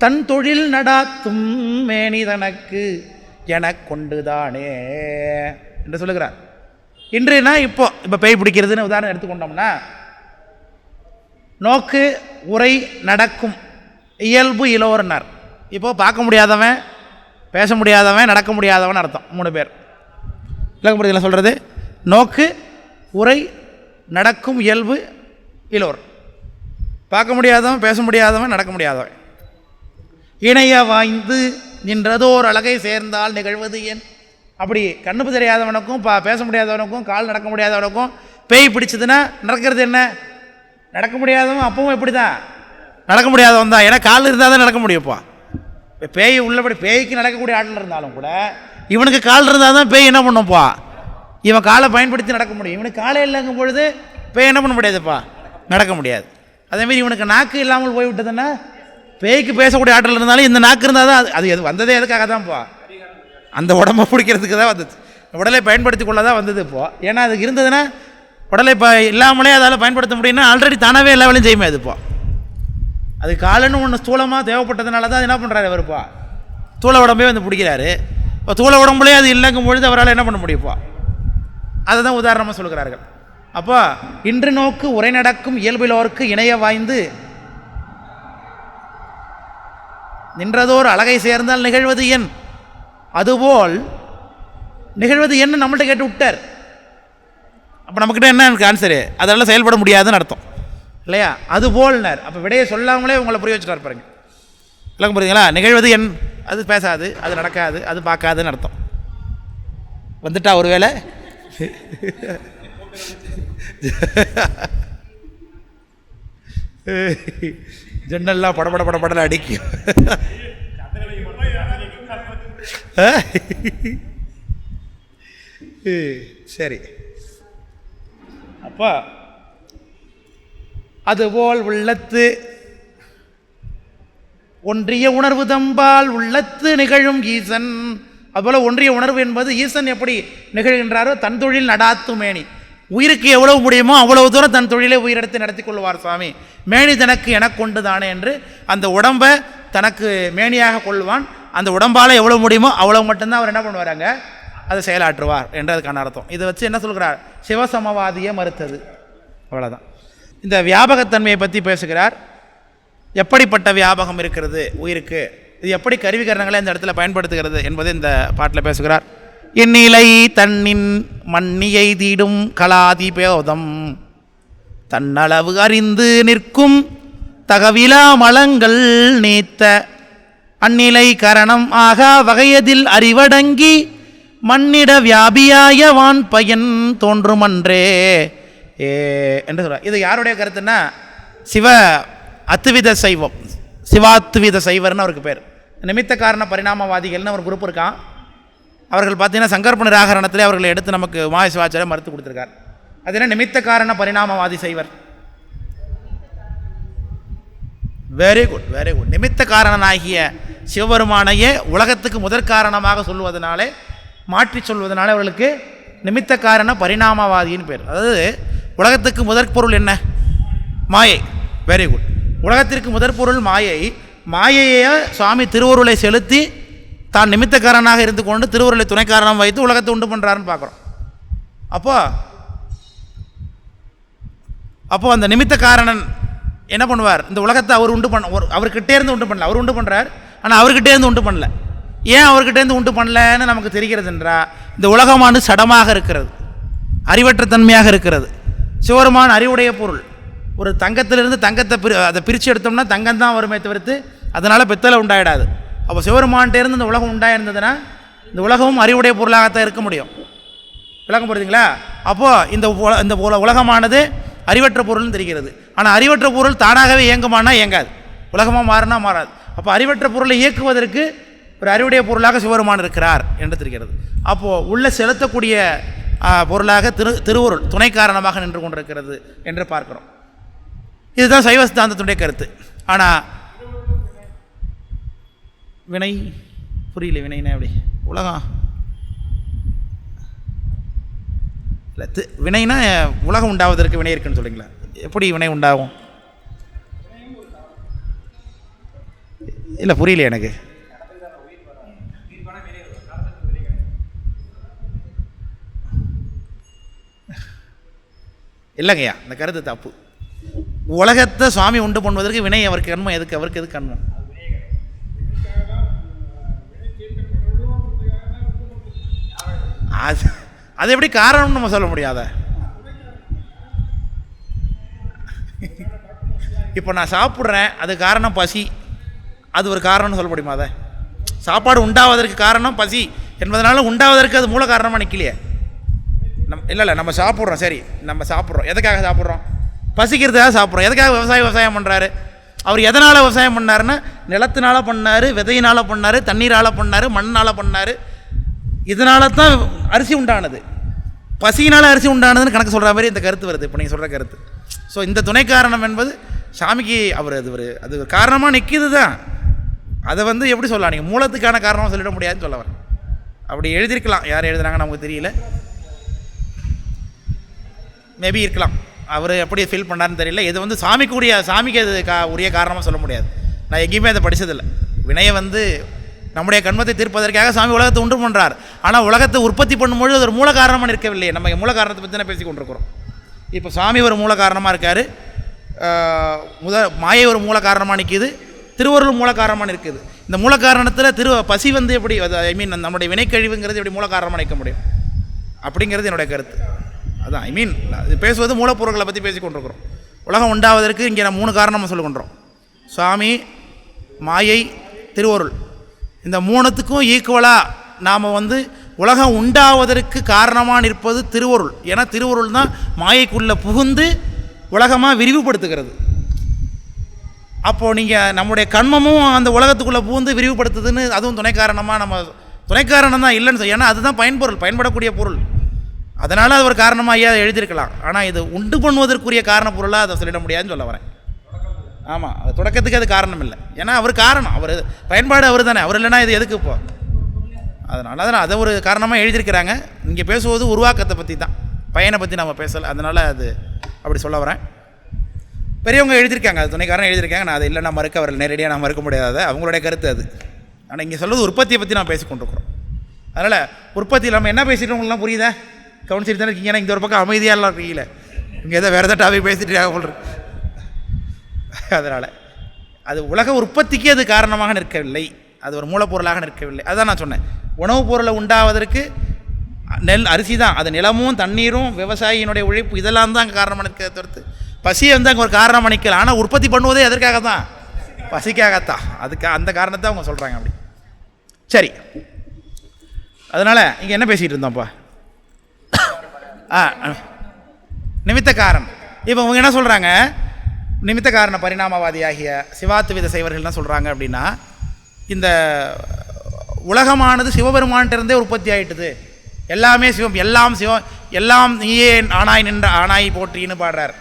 தன் தொழில் நடாத்தும் மேனி தனக்கு எனக் கொண்டுதானே என்று சொல்லுகிறார். இன்றுனா இப்போ பேய் பிடிக்கிறதுன்னு உதாரணம் எடுத்துக்கொண்டோம்னா, நோக்கு உரை நடக்கும் இயல்பு இலோர்னார். இப்போது பார்க்க முடியாதவன், பேச முடியாதவன், நடக்க முடியாதவன் அர்த்தம். 3 பேர் விளக்க முடியல சொல்கிறது. நோக்கு உரை நடக்கும் இயல்பு இலோர். பார்க்க முடியாதவன், பேச முடியாதவன், நடக்க முடியாதவன். இணைய வாய்ந்து நின்றதோர் அழகை சேர்ந்தால் நிகழ்வது ஏன்? அப்படி கண்ணுப்பு தெரியாதவனுக்கும் பேச முடியாதவனுக்கும் கால் நடக்க முடியாதவனுக்கும் பேய் பிடிச்சதுன்னா நடக்கிறது என்ன? நடக்க முடியாதவன் அப்பவும் எப்படி தான் நடக்க முடியாதவன் தான். ஏன்னா கால் இருந்தால் தான் நடக்க முடியும்ப்பா. இப்போ பேய் உள்ளபடி பேய்க்கு நடக்கக்கூடிய ஆட்டில் இருந்தாலும் கூட இவனுக்கு கால் இருந்தால் தான் பேய் என்ன பண்ணும்ப்பா? இவன் காலை பயன்படுத்தி நடக்க முடியும். இவனுக்கு காலை இல்லைங்கும் பொழுது பேய் என்ன பண்ண முடியாதுப்பா? நடக்க முடியாது. அதேமாரி இவனுக்கு நாக்கு இல்லாமல் போய்விட்டதுன்னா பேய்க்கு பேசக்கூடிய ஆற்றல் இருந்தாலும் இந்த நாக்கு இருந்தால் தான் அது எது வந்ததே எதுக்காக தான்ப்பா? அந்த உடம்பை பிடிக்கிறதுக்கு தான் வந்தது. உடலை பயன்படுத்தி கொள்ள தான் வந்தது இப்போது. ஏன்னா அதுக்கு இருந்ததுன்னா உடலை இல்லாமலே அதால் பயன்படுத்த முடியும்னா ஆல்ரெடி தானாகவே எல்லா வேலையும் செய்யுமே. அதுப்போ அது காலன்னு ஒன்று ஸ்தூலமாக தேவைப்பட்டதுனால தான் அது என்ன பண்ணுறாரு அவருப்பா? தூள உடம்பே வந்து பிடிக்கிறாரு. இப்போ தூள உடம்புலேயே அது இல்லைங்கும் பொழுது அவரால் என்ன பண்ண முடியும்ப்பா? அதை தான் உதாரணமாக சொல்கிறார்கள். அப்போ இன்று நோக்கு உரை நடக்கும் இயல்பிலோருக்கு இணைய வாய்ந்து நின்றதோர் அழகை சேர்ந்தால் நிகழ்வது என் அதுபோல் நிகழ்வது என்ன நம்மள்கிட்ட கேட்டு விட்டார். அப்போ நம்மக்கிட்ட என்ன எனக்கு ஆன்சரு? அதெல்லாம் செயல்பட முடியாதுன்னு அர்த்தம் இல்லையா? அதுபோல்னார். அப்போ விடையை சொல்லாமலே உங்களை புரிய வச்சுட்டார் பாருங்க. விளக்கம் புரியுதுங்களா? நிகழ்வது என் அது பேசாது, அது நடக்காது, அது பார்க்காதுன்னு அர்த்தம். வந்துட்டா ஒரு வேளை ஜன்னல்லாம் படபட அடிக்கும். சரி, அப்போ அதுபோல் உள்ளத்து ஒன்றிய உணர்வு தம்பால் உள்ளத்து நிகழும் ஈசன். அதுபோல் ஒன்றிய உணர்வு என்பது ஈசன் எப்படி நிகழ்கின்றாரோ தன் தொழில் நடாத்து மேனி. உயிருக்கு எவ்வளவு முடியுமோ அவ்வளவு தூரம் தன் தொழிலை உயிரெடுத்து நடத்தி கொள்வார் சுவாமி. மேனி தனக்கு எனக்கு கொண்டு தானே என்று அந்த உடம்பை தனக்கு மேனியாக கொள்வான். அந்த உடம்பால் எவ்வளோ முடியுமோ அவ்வளோ மட்டும்தான் அவர் என்ன பண்ணுவாராங்க? அதை செயலாற்றுவார் என்று அதுக்கான அர்த்தம். இதை வச்சு என்ன சொல்கிறார்? சிவசமவாதியை மறுத்தது. அவ்வளோதான். இந்த வியாபகத்தன்மையை பற்றி பேசுகிறார். எப்படிப்பட்ட வியாபகம் இருக்கிறது உயிருக்கு, இது எப்படி கருவிகரணங்களை இந்த இடத்துல பயன்படுத்துகிறது என்பது இந்த பாட்டில் பேசுகிறார். இந்நிலை தன்னின் மண்ணியை தீடும் கலாதி பேதம் தன்னளவு அறிந்து நிற்கும் தகவிலா மலங்கள் நீத்த அந்நிலை கரணம் ஆக வகையதில் அறிவடங்கி மண்ணிட வியாபியாய வான் பயன் தோன்றுமன்றே என்று சொல்கிறார். இது யாருடைய கருத்துன்னா சிவ அத்துவித சைவம், சிவாத்துவித சைவர்னு அவருக்கு பேர். நிமித்த காரண பரிணாமவாதிகள்னு ஒரு குரூப் இருக்கான். அவர்கள் பார்த்தீங்கன்னா சங்கற்ப நிராகரணத்திலே அவர்களை எடுத்து நமக்கு உமாய சிவாச்சாரியார் மறுத்து கொடுத்துருக்கார். அது என்ன நிமித்த காரண பரிணாமவாதி சைவர். Very good, very good. நிமித்த காரணனாகிய சிவபெருமானையே உலகத்துக்கு முதற் காரணமாக சொல்வதனாலே, மாற்றி சொல்வதனாலே அவர்களுக்கு நிமித்த காரண பரிணாமவாதின்னு பேர். அதாவது உலகத்துக்கு முதற் பொருள் என்ன? மாயை. Very good. உலகத்திற்கு முதற் பொருள் மாயை. மாயையை சுவாமி திருவருளை செலுத்தி தான் நிமித்தக்காரனாக இருந்து கொண்டு திருவருளை துணைக்காரணம் வைத்து உலகத்தை உண்டு பண்ணுறாருன்னு பார்க்குறோம். அப்போ அந்த நிமித்தக்காரணன் என்ன பண்ணுவார்? இந்த உலகத்தை அவர் உண்டு அவர்கிட்டே இருந்து உண்டு பண்ணல. அவர் உண்டு பண்ணுறார், ஆனால் அவர்கிட்டே இருந்து உண்டு பண்ணல. ஏன் அவர்கிட்டேருந்து உண்டு பண்ணலன்னு நமக்கு தெரிகிறது என்றால், இந்த உலகமானது சடமாக இருக்கிறது, அறிவற்ற தன்மையாக இருக்கிறது. சிவபெருமான் அறிவுடைய பொருள். ஒரு தங்கத்திலிருந்து தங்கத்தை அதை பிரித்து எடுத்தோம்னா தங்கம் தான் வருமே தவிர்த்து அதனால் பித்தளை உண்டாயிடாது. அப்போ சிவபெருமான்கிட்டேருந்து இந்த உலகம் உண்டாயிருந்ததுன்னா இந்த உலகமும் அறிவுடைய பொருளாகத்தான் இருக்க முடியும். விளக்கம் புரியுதுங்களா? அப்போது இந்த உலகமானது அறிவற்ற பொருள்னு தெரிகிறது. ஆனால் அறிவற்ற பொருள் தானாகவே இயங்குமானா இயங்காது, உலகமாக மாறினா மாறாது. அப்போ அறிவற்ற பொருளை இயக்குவதற்கு ஒரு அறிவுடைய பொருளாக சிவபெருமான் இருக்கிறார் என்று தெரிகிறது. அப்போது உள்ள செலுத்தக்கூடிய பொருளாக திருவருள் துணை காரணமாக நின்று கொண்டிருக்கிறது என்று பார்க்கிறோம். இதுதான் சைவ சித்தாந்தத்துடைய கருத்து. ஆனால் வினை புரியல. வினைனா எப்படி? உலகம் இல்லை, வினைனா உலகம் உண்டாவதற்கு வினை இருக்குன்னு சொல்கிறீங்களா? எப்படி வினை உண்டாகும்? இல்லை, புரியல எனக்கு. இல்லைங்கய்யா, இந்த கருத்து தப்பு. உலகத்தை சுவாமி உண்டு பண்ணுவதற்கு வினை அவருக்கு கண்மம் எதுக்கு? அவருக்கு எதுக்கு கண்மம்? அது எப்படி காரணம்னு நம்ம சொல்ல முடியாத? இப்போ நான் சாப்பிட்றேன், அது காரணம் பசி, அது ஒரு காரணம்னு சொல்ல முடியுமா? அதை சாப்பாடு உண்டாவதற்கு காரணம் பசி என்பதனால உண்டாவதற்கு அது மூல காரணமாக நிற்கலையே. இல்லை, நம்ம சாப்பிட்றோம். சரி, நம்ம சாப்பிட்றோம். எதுக்காக சாப்பிட்றோம்? பசிக்கிறதுக்காக சாப்பிட்றோம். எதுக்காக விவசாயம் பண்ணுறாரு? அவர் எதனால் விவசாயம் பண்ணாருன்னா, நிலத்தினால பண்ணார், விதையினால் பண்ணார், தண்ணீரால் பண்ணார், மண்ணால் பண்ணார். இதனால தான் அரிசி உண்டானது. பசியினால் அரிசி உண்டானதுன்னு கணக்கு சொல்கிற மாதிரி இந்த கருத்து வருது, இப்போ நீங்கள் சொல்கிற கருத்து. ஸோ இந்த துணை காரணம் என்பது சாமிக்கு அது காரணமாக நிற்கிது தான். அதை எப்படி சொல்லலாம்? நீங்கள் மூலத்துக்கான காரணமாக சொல்லிட முடியாதுன்னு சொல்ல வரேன். அப்படி எழுதியிருக்கலாம், யார் எழுதுனாங்க நமக்கு தெரியல, மேபி இருக்கலாம். அவர் எப்படி ஃபீல் பண்ணாருன்னு தெரியல. இது சாமிக்கு அது உரிய காரணமாக சொல்ல முடியாது. நான் எங்கேயுமே அதை படித்ததில்லை. வினையை நம்முடைய கண்மத்தை தீர்ப்பதற்காக சாமி உலகத்தை உண்டு பண்ணுறார். ஆனால் உலகத்தை உற்பத்தி பண்ணும்பொழுது அது ஒரு மூல காரணமாக இருக்கவில்லையே. நம்ம மூல காரணத்தை பற்றி தானே பேசி கொண்டிருக்கிறோம். இப்போ சாமி ஒரு மூல காரணமாக இருக்கார், மாயை ஒரு மூல காரணமாக நிற்கிது, திருவருள் மூல காரணமாக இருக்குது. இந்த மூல காரணத்தில் பசி எப்படி நம்முடைய வினைக்கழிவுங்கிறது எப்படி மூல காரணமாக நிற்க முடியும்? அப்படிங்கிறது என்னுடைய கருத்து. அதான் இது பேசுவது மூலப்பொருட்களை பற்றி பேசி கொண்டிருக்கிறோம். உலகம் உண்டாவதற்கு இங்கே நம்ம 3 காரணமாக சொல்லிக்கொண்டோம். சுவாமி, மாயை, திருவருள். இந்த 3த்துக்கும் ஈக்குவலாக நாம் உலகம் உண்டாவதற்கு காரணமாக நிற்பது திருவருள். ஏன்னா திருவருள் தான் மாயைக்குள்ளே புகுந்து உலகமாக விரிவுபடுத்துகிறது. அப்போது நீங்கள் நம்முடைய கண்மமும் அந்த உலகத்துக்குள்ளே புகுந்து விரிவுபடுத்துதுன்னு அதுவும் துணை காரணம் தான் இல்லைன்னு ஏன்னா அதுதான் பயன்படக்கூடிய பொருள். அதனால் அது ஒரு காரணமாக ஐயா எழுதியிருக்கலாம். ஆனால் இது உண்டு பண்ணுவதற்குரிய காரண பொருளாக அதை சொல்லிட முடியாதுன்னு சொல்ல வரேன். ஆமாம், அது தொடக்கத்துக்கு அது காரணம் இல்லை. ஏன்னா அவர் காரணம், அவர் பயன்பாடு அவர் தானே. அவர் இல்லைன்னா இது எதுக்கு இப்போ? அதனால் அதை ஒரு காரணமாக எழுதியிருக்கிறாங்க. இங்கே பேசுவது உருவாக்கத்தை பற்றி தான், பையனை பற்றி நம்ம பேசலை. அதனால் அது அப்படி சொல்ல வரேன். பெரியவங்க எழுதியிருக்காங்க, அது துணைக்காரன் எழுதியிருக்காங்க. நான் அது இல்லை, நான் மறுக்க வரல, நேரடியாக நான் மறுக்க முடியாத அவங்களுடைய கருத்து அது. ஆனால் இங்கே சொல்வது உற்பத்தியை பற்றி நான் பேசி கொண்டிருக்கிறோம். அதனால் உற்பத்தியில் நம்ம என்ன பேசிட்டோம்லாம் புரியுதா? கவனிச்சிட்டு தானே இருக்கீங்க. ஏன்னா இந்த ஒரு பக்கம் அமைதியாக எல்லாம் இருக்கீங்களே, இங்கே எதாவது வேறு எதாவது டாபிக் பேசிட்டு போல். அதனால் அது உலக உற்பத்திக்கு அது காரணமாக நிற்கவில்லை, அது ஒரு மூலப்பொருளாக நிற்கவில்லை. அதுதான் நான் சொன்னேன். உணவுப் பொருளை உண்டாவதற்கு அரிசி தான், அது நிலமும் தண்ணீரும் விவசாயியினுடைய உழைப்பு இதெல்லாம் தான் அங்கே காரணமாக நிற்கிறத தவிர்த்து பசியை அங்கே ஒரு காரணமாக நிற்கல. ஆனால் உற்பத்தி பண்ணுவதே எதற்காக தான்? பசிக்காகத்தான். அந்த காரணத்தை அவங்க சொல்கிறாங்க. அப்படி சரி. அதனால் இங்கே என்ன பேசிகிட்டு இருந்தோம்ப்பா? நிமித்த காரணம். இப்போ அவங்க என்ன சொல்கிறாங்க? நிமித்த காரண பரிணாமவாதியாகிய சிவாத்துவித சைவர்கள் என்ன சொல்கிறாங்க அப்படின்னா, இந்த உலகமானது சிவபெருமான்கிட்டருந்தே உற்பத்தி ஆகிட்டுது, எல்லாமே சிவம், எல்லாம் சிவம், எல்லாம் நீயே ஆனாய் நின்ற ஆனாய் போற்றின்னு பாடுறார்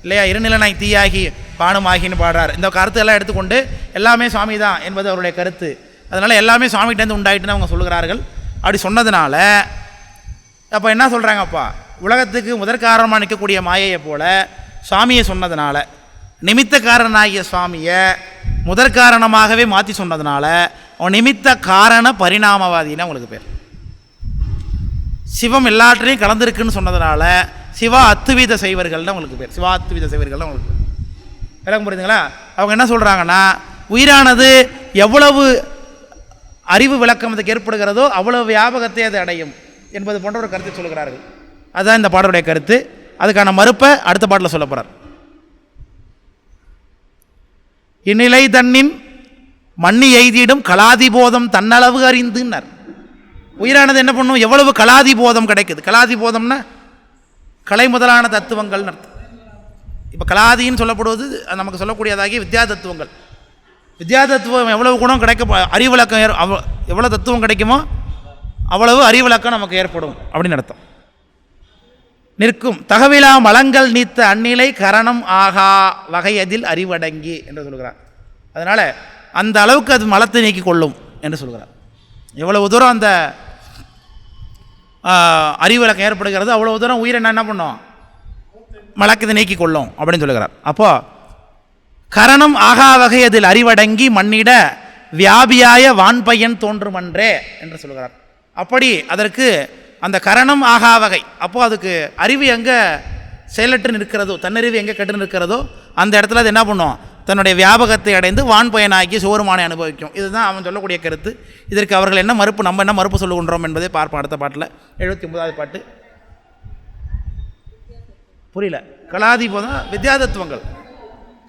இல்லையா? இருநிலனாய் தீயாகி பானுமாகின்னு பாடுறார். இந்த கருத்து எல்லாம் எடுத்துக்கொண்டு எல்லாமே சுவாமி தான் என்பது அவருடைய கருத்து. அதனால் எல்லாமே சுவாமிகிட்டேருந்து உண்டாயிட்டுன்னு அவங்க சொல்லுகிறார்கள். அப்படி சொன்னதுனால அப்போ என்ன சொல்கிறாங்கப்பா, உலகத்துக்கு முதற்காரணமாக நிற்கக்கூடிய மாயையை போல் சுவாமியை சொன்னதுனால, நிமித்தக்காரனாகிய சுவாமியை முதற்காரணமாகவே மாற்றி சொன்னதுனால அவன் நிமித்த காரண பரிணாமவாதின்னு அவங்களுக்கு பேர். சிவம் எல்லாற்றையும் கலந்துருக்குன்னு சொன்னதுனால சிவா அத்துவித செய்வர்கள்னு அவங்களுக்கு பேர். சிவா அத்துவித செய்வர்கள்னு அவங்களுக்கு பேர். விளக்கம் புரியுதுங்களா? அவங்க என்ன சொல்கிறாங்கன்னா, உயிரானது எவ்வளவு அறிவு விளக்கம் அதுக்கு ஏற்படுகிறதோ அவ்வளவு வியாபகத்தை அது அடையும் என்பது போன்ற ஒரு கருத்தை சொல்கிறார்கள். அதுதான் இந்த பாடலுடைய கருத்து. அதுக்கான மறுப்பை அடுத்த பாட்டில் சொல்ல போகிறார். இந்நிலை தன்னின் மண்ணி எய்திடும் கலாதிபோதம் தன்னளவு அறிந்துன்னார். உயிரானது என்ன பண்ணும், எவ்வளவு கலாதிபோதம் கிடைக்குது. கலாதிபோதம்னா கலை முதலான தத்துவங்கள்னு அர்த்தம். இப்போ கலாதின்னு சொல்லப்படுவது நமக்கு சொல்லக்கூடியதாகிய வித்யா தத்துவங்கள். வித்யா தத்துவம் எவ்வளவு குணம் கிடைக்க, அறிவிலக்கம் எவ்வளோ தத்துவம் கிடைக்குமோ அவ்வளவு அறிவிலக்கம் நமக்கு ஏற்படும் அப்படின்னு அர்த்தம். நிற்கும் தகவிலா மலங்கள் நீத்த அந்நிலை கரணம் ஆகா வகையதில் அறிவடங்கி என்று சொல்கிறார். அதனால் அந்த அளவுக்கு அது மலத்தை நீக்கி கொள்ளும் என்று சொல்கிறார். எவ்வளவு தூரம் அந்த அறிவிலக்கம் ஏற்படுகிறது அவ்வளவு தூரம் உயிரை என்ன பண்ணும், மலக்கத்தை நீக்கி கொள்ளும் அப்படின்னு சொல்லுகிறார். அப்போது கரணம் ஆகா வகையதில் அறிவடங்கி மண்ணிட வியாபியாய வான்பயன் தோன்றுமன்றே என்று சொல்கிறார். அப்படி அதற்கு அந்த கரணம் ஆகா வகை, அப்போது அதுக்கு அறிவு எங்கே செயலற்று நிற்கிறதோ, தன்னறிவு எங்கே கெட்டு நிற்கிறதோ அந்த இடத்துல அது என்ன பண்ணும், தன்னுடைய வியாபகத்தை அடைந்து வான்பயனாக்கி சோறுமானை அனுபவிக்கும். இதுதான் அவன் சொல்லக்கூடிய கருத்து. இதற்கு அவர்கள் என்ன மறுப்பு, நம்ம என்ன மறுப்பு சொல்லுகின்றோம் என்பதை பார்ப்போம் அடுத்த பாட்டில். 79வது பாட்டு. புரியல. கலாதி போதம் வித்யாதத்துவங்கள்,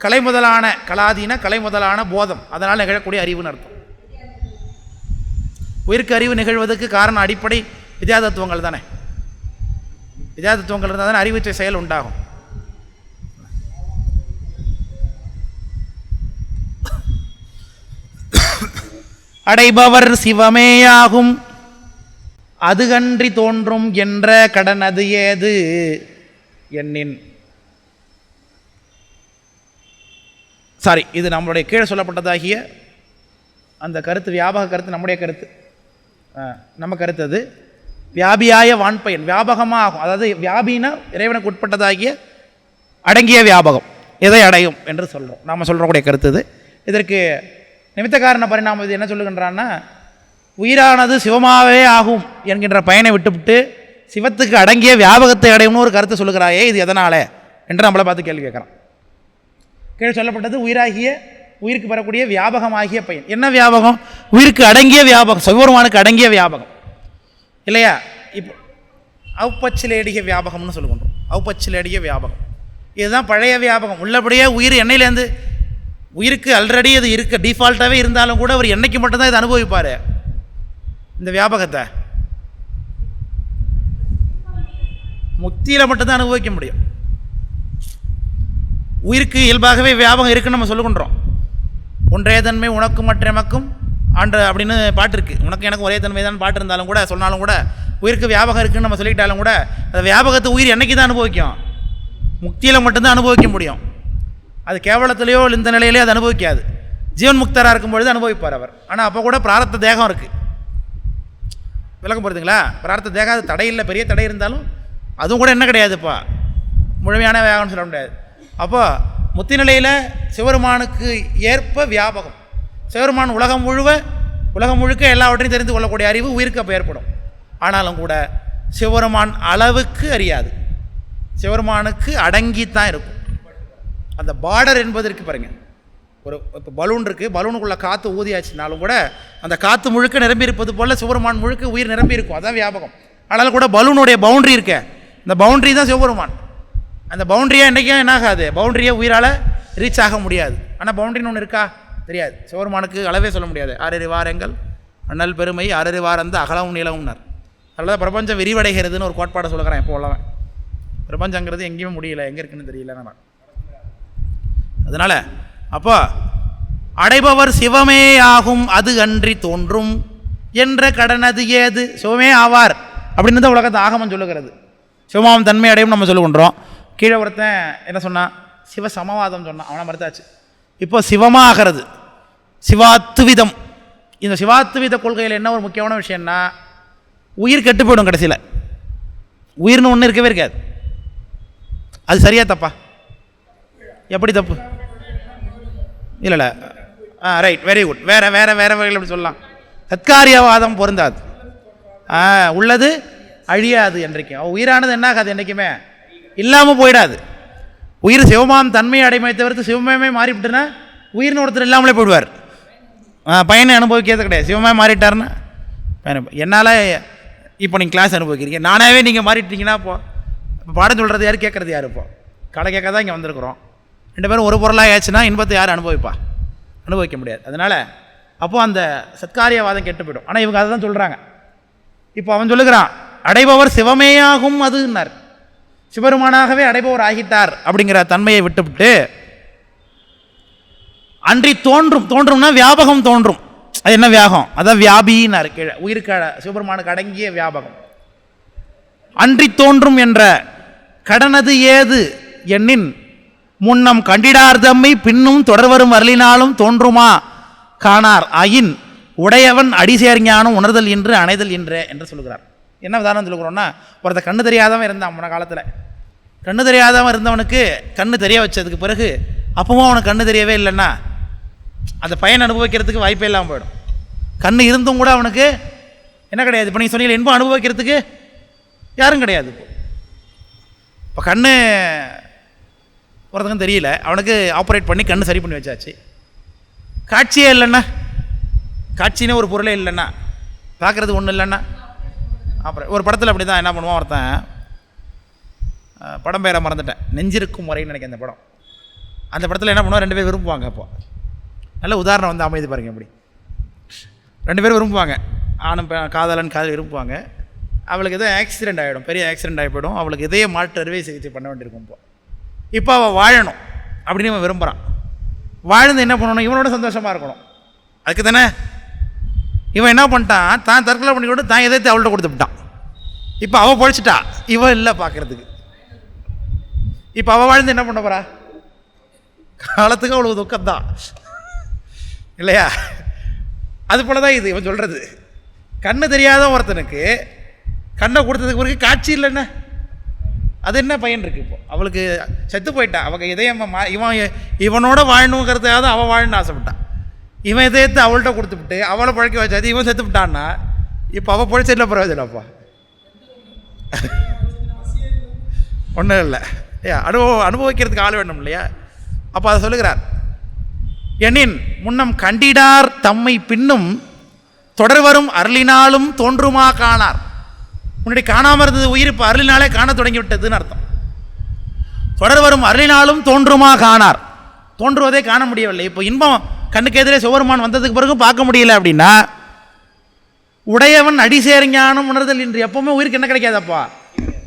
கலை முதலான கலாதினா கலை முதலான போதம், அதனால் நிகழக்கூடிய அறிவுன்னு அர்த்தம். உயிருக்கு அறிவு நிகழ்வதற்கு காரணம் அடிப்படை வித்யாதத்துவங்கள் தானே. வித்யாதத்துவங்கள் இருந்தால் தானே அறிவுச்சை செயல் உண்டாகும். அடைபவர் சிவமேயாகும் அதுகன்றி தோன்றும் என்ற கடனது ஏது எண்ணின். சாரி, இது நம்மளுடைய கீழே சொல்லப்பட்டதாகிய அந்த கருத்து, வியாபக கருத்து நம்முடைய கருத்து, நம்ம கருத்து. அது வியாபியாய வான்பயன், வியாபகமாக ஆகும். அதாவது வியாபினா இறைவனுக்கு உட்பட்டதாகிய அடங்கிய வியாபகம் எதை அடையும் என்று சொல்கிறோம். நாம் சொல்கிறக்கூடிய கருத்து இது. இதற்கு நிமித்த காரண பரிணாமம் இது என்ன சொல்லுகின்றான்னா, உயிரானது சிவமாகவே ஆகும் என்கின்ற பயனை விட்டுவிட்டு சிவத்துக்கு அடங்கிய வியாபகத்தை அடையும்னு ஒரு கருத்து சொல்லுகிறாயே, இது எதனால் என்று நம்மளை பார்த்து கேள்வி கேட்குறான். கீழே சொல்லப்பட்டது உயிராகிய உயிருக்கு பெறக்கூடிய வியாபகமாகிய பயன். என்ன வியாபகம்? உயிருக்கு அடங்கிய வியாபகம், சிவபெருமானுக்கு அடங்கிய வியாபகம் இல்லையா? இப்போ அவுப்பச்சிலேடிய வியாபகம்னு சொல்லுகின்றோம். அவுப்பச்சிலேடிய வியாபகம் இதுதான் பழைய வியாபகம். உள்ளபடியே உயிர் எண்ணெயிலேருந்து, உயிருக்கு ஆல்ரெடி அது இருக்க டிஃபால்ட்டாகவே இருந்தாலும் கூட அவர் என்னைக்கு மட்டும்தான் இதை அனுபவிப்பார், இந்த வியாபகத்தை. முக்தியில் மட்டும்தான் அனுபவிக்க முடியும். உயிருக்கு இயல்பாகவே வியாபகம் இருக்குன்னு நம்ம சொல்லுகின்றோம். ஒன்றே தன்மை உனக்கும் மற்றமக்கும் ஆண்ட அப்படின்னு பாட்டு இருக்குது. உனக்கு எனக்கு ஒரே தன்மை தான் பாட்டு இருந்தாலும் கூட, சொன்னாலும் கூட உயிருக்கு வியாபகம் இருக்குன்னு நம்ம சொல்லிட்டாலும் கூட அந்த வியாபகத்தை உயிர் என்னைக்கு தான் அனுபவிக்கும்? முக்தியில் மட்டும்தான் அனுபவிக்க முடியும். அது கேவலத்திலேயோ இந்த நிலையிலேயோ அது அனுபவிக்காது. ஜீவன் முக்தராக இருக்கும்பொழுது அனுபவிப்பார் அவர். ஆனால் அப்போ கூட பிராரத்த தேகம் இருக்குது. விளக்கம் போகிறதுங்களா? பிராரத்த தேகம் அது தடையில்லை, பெரிய தடை இருந்தாலும் அதுவும் கூட என்ன கிடையாதுப்பா, முழுமையான வியாபகம்னு சொல்ல முடியாது. அப்போ முத்தி நிலையில் சிவபெருமானுக்கு ஏற்ப வியாபகம், சிவபெருமான் உலகம் முழுக்க எல்லாவற்றையும் தெரிந்து கொள்ளக்கூடிய அறிவு உயிருக்கு அப்போ ஏற்படும். ஆனாலும் கூட சிவபெருமான் அளவுக்கு அறியாது, சிவபெருமானுக்கு அடங்கித்தான் இருக்கும். அந்த பார்டர் என்பதற்கு பாருங்கள், ஒரு இப்போ பலூன் இருக்குது, பலூனுக்குள்ளே காற்று ஊதியாச்சுனாலும் கூட அந்த காற்று முழுக்க நிரம்பி இருப்பது போல் சிவபெருமான் முழுக்க உயிர் நிரம்பி இருக்கும். அதான் வியாபகம். ஆனாலும் கூட பலூனுடைய பவுண்ட்ரி இருக்க, இந்த பவுண்ட்ரி தான் சிவபெருமான். அந்த பவுண்ட்ரியாக என்றைக்கும் என்ன ஆகாது, பவுண்ட்ரியை உயிரால் ரீச் ஆக முடியாது. ஆனால் பவுண்ட்ரின்னு ஒன்று இருக்கா தெரியாது. சிவபெருமானுக்கு அளவே சொல்ல முடியாது. ஆறறிவாரங்கள் அண்ணல் பெருமை ஆறறிவார் அந்த அகலவும் நீளவும்னார். அதனால தான் பிரபஞ்சம் விரிவடைகிறதுன்னு ஒரு கோட்பாடை சொல்லுகிறேன். இப்போ உள்ளவன் பிரபஞ்சங்கிறது எங்கேயுமே முடியல, எங்கே இருக்குன்னு தெரியல. நான் அதனால் அப்போ அடைபவர் சிவமே ஆகும் அது அன்றி தோன்றும் என்ற கடனது ஏது. சிவமே ஆவார் அப்படின்னு தான் உலகத்தை ஆகமம் சொல்லுகிறது. சிவமாவும் தன்மை அடையும் நம்ம சொல்லுகின்றோம். கீழே ஒருத்தன் என்ன சொன்னான், சிவசமவாதம் சொன்னான், அவனை மறுத்தாச்சு. இப்போ சிவமாகிறது, சிவாத்துவிதம். இந்த சிவாத்துவித கொள்கையில் என்ன ஒரு முக்கியமான விஷயம்னா, உயிர் கெட்டு போயிடும் கடைசியில். உயிர்னு ஒன்று இருக்கவே இருக்காது. அது சரியா தப்பா? எப்படி தப்பு? இல்லை ரைட், வெரி குட். வேற வேற வேற வகையில் எப்படி சொல்லலாம்? தற்காரியவாதம் பொருந்தாது. உள்ளது அழியாது என்றைக்கும். உயிரானது என்ன ஆகாது, என்றைக்குமே இல்லாமல் போயிடாது. உயிர் சிவமாம் தன்மையை அடைமை தவிர்த்து சிவமயமே மாறிவிட்டுன்னா உயிர்னு ஒருத்தர் இல்லாமலே போயிடுவார். பையனை அனுபவிக்கிறது கிடையாது. சிவமாக மாறிட்டாருன்னா என்னால் இப்போ நீங்கள் கிளாஸ் அனுபவிக்கிறீங்க, நானாகவே நீங்கள் மாறிட்டீங்கன்னா இப்போ பாடம் சொல்கிறது யார், கேட்குறது யார்? இப்போ கடை கேட்க தான் இங்கே வந்திருக்கிறோம். 2 பேரும் ஒரு பொருளாக ஆச்சுன்னா இன்பத்தை யார் அனுபவிப்பா? அனுபவிக்க முடியாது. அதனால் அப்போது அந்த சத்காரியவாதம் கெட்டு போய்டும். ஆனால் இவங்க அதை தான் சொல்கிறாங்க. இப்போ அவன் சொல்லுகிறான், அடைபவர் சிவமேயாகும் அதுன்னார். சிவருமானாகவே அடைபவர் ஆகிட்டார் அப்படிங்கிற தன்மையை விட்டுவிட்டு அன்றி தோன்றும்னா வியாபகம் தோன்றும். அது என்ன வியாபகம்? அதான் வியாபின்னார். கீழே உயிருக்கு சிவபெருமானுக்கு அடங்கிய வியாபகம். அன்றி தோன்றும் என்ற கடனது ஏது எண்ணின் முன்னம் கண்டிடார் தம்மை பின்னும் தொடர்வரும் அருளினாலும் தோன்றுமா காணார் ஆயின் உடையவன் அடிசேர் ஞானம் உணர்தல் இன்று அணைதல் இன்று என்று சொல்லுகிறார். என்ன உதாரணம் சொல்லுகிறோன்னா, ஒருத்த கண்ணு தெரியாதவன் இருந்தான் முன்ன காலத்தில். கண்ணு தெரியாதவன் இருந்தவனுக்கு கண்ணு தெரிய வச்சதுக்கு பிறகு அப்பவும் அவனுக்கு கண்ணு தெரியவே இல்லைன்னா அந்த பயன் அனுபவிக்கிறதுக்கு வாய்ப்பே இல்லாமல் போயிடும். கண்ணு இருந்தும் கூட அவனுக்கு என்ன கிடையாது. இப்போ நீங்கள் சொன்னீங்க இன்பம் அனுபவிக்கிறதுக்கு யாரும் கிடையாது. இப்போ கண்ணு ஒருத்தங்க தெரியல, அவனுக்கு ஆப்ரேட் பண்ணி கண்ணு சரி பண்ணி வச்சாச்சு. காட்சியே இல்லைன்னா, காட்சினே ஒரு பொருளே இல்லைன்னா, பார்க்குறது ஒன்றும் இல்லைன்னா அப்புறம் ஒரு படத்தில் அப்படி தான் என்ன பண்ணுவான் ஒருத்தன், படம் பேரை மறந்துட்டேன், நெஞ்சிருக்கும் முறைன்னு நினைக்கிறேன் அந்த படம். அந்த படத்தில் என்ன பண்ணுவான், 2 பேர் விரும்புவாங்க. அப்போ நல்ல உதாரணம் வந்து அமைதி பாருங்க. அப்படி 2 பேர் விரும்புவாங்க, ஆணும் காதலன் காதல் விரும்புவாங்க. அவளுக்கு எதோ ஆக்சிடெண்ட் ஆகிடும், பெரிய ஆக்சிடெண்ட் ஆகி போய்டும். அவளுக்கு இதய மாற்று அறுவை சிகிச்சை பண்ண வேண்டியிருக்கும். இப்போ அவள் வாழணும் அப்படின்னு இவன் விரும்புகிறான். வாழ்ந்து என்ன பண்ணணும், இவனோட சந்தோஷமாக இருக்கணும். அதுக்கு தானே இவன் என்ன பண்ணிட்டான், தான் தற்கொலை பண்ணி கூட தான் எதிர்த்து அவள்கிட்ட கொடுத்து விட்டான். இப்போ அவள் பொழைச்சிட்டா, இவன் இல்லை பார்க்குறதுக்கு. இப்போ அவள் வாழ்ந்து என்ன பண்ண போகிறா? காலத்துக்கு அவளுக்கு துக்கம்தான் இல்லையா? அது போல தான் இது இவன் சொல்கிறது. கண்ணு தெரியாத ஒருத்தனுக்கு கண்ணை கொடுத்ததுக்கு பிறகு காட்சி இல்லைன்னா அது என்ன பயன் இருக்குது? இப்போ அவளுக்கு செத்து போயிட்டான். அவங்க இதயம் இவனோட வாழணுங்கிறதுக்காக தான் அவள் வாழணும்னு ஆசைப்பட்டான். இவன் இதயத்தை அவள்கிட்ட கொடுத்துவிட்டு அவளை பழக்க வச்சாது, இவன் செத்து விட்டான்னா இப்போ அவள் பழைச்சிடல பிரயோஜனப்பா. ஒன்றும் இல்லை ஐயா, அனுபவிக்கிறதுக்கு ஆள் வேணும் இல்லையா? அப்போ அதை சொல்லுகிறார், எனின் முன்னம் கண்டிடார் தம்மை பின்னும் தொடர்வரும் அருளினாலும் தோன்றுமா காணார். முன்னாடி காணாமல் இருந்தது உயிர், இப்போ அருளினாலே காண தொடங்கி விட்டதுன்னு அர்த்தம். தொடர்வரும் அருளினாலும் தோன்றுமா காணார், தோன்றுவதே காண முடியவில்லை. இப்போ இன்பம் கண்ணுக்கு எதிரே சிவபெருமான் வந்ததுக்கு பிறகு பார்க்க முடியல அப்படின்னா, உடையவன் அடிசேர் ஞானம் உணர்தல் இன்று. எப்பவுமே உயிருக்கு என்ன கிடைக்காதப்பா?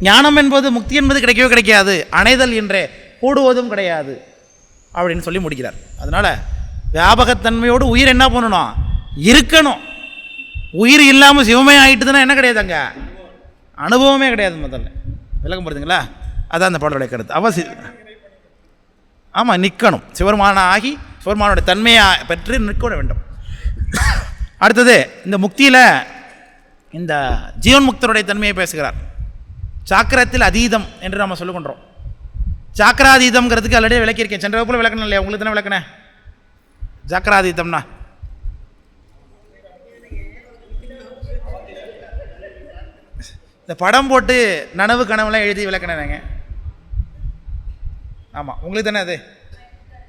ஞானம் என்பது, முக்தி என்பது கிடைக்கவே கிடைக்காது. அணைதல் என்றே கூடுவதும் கிடையாது அப்படின்னு சொல்லி முடிக்கிறார். அதனால் வியாபகத்தன்மையோடு உயிர் என்ன பண்ணணும், இருக்கணும். உயிர் இல்லாமல் சிவமே ஆகிட்டுதுன்னா என்ன கிடையாது, அங்கே அனுபவமே கிடையாது. முதல்ல விளக்கம் போடுதுங்களா? அதான் அந்த பாடலுடைய கருத்து. ஆமாம், நிற்கணும். சிவருமான ஆகி சிவருமானோட தன்மையை பெற்று நிற்க வேண்டும். அடுத்தது இந்த முக்தியில் இந்த ஜீவன் முக்தருடைய தன்மையை பேசுகிறார். சாக்கரத்தில் அதீதம் என்று நம்ம சொல்லுகின்றோம். சாக்கராதீதம்ங்கிறதுக்கு ஆல்ரெடி விளக்கியிருக்கேன். சென்ற வகுப்பில் விளக்கணும் இல்லையா? உங்களுக்கு தானே விளக்கினேன் சாக்கராதீதம்னா. இந்த படம் போட்டு நனவு கனவுலாம் எழுதி விளக்கினேங்க. ஆமாம், உங்களுக்கு தானே அது.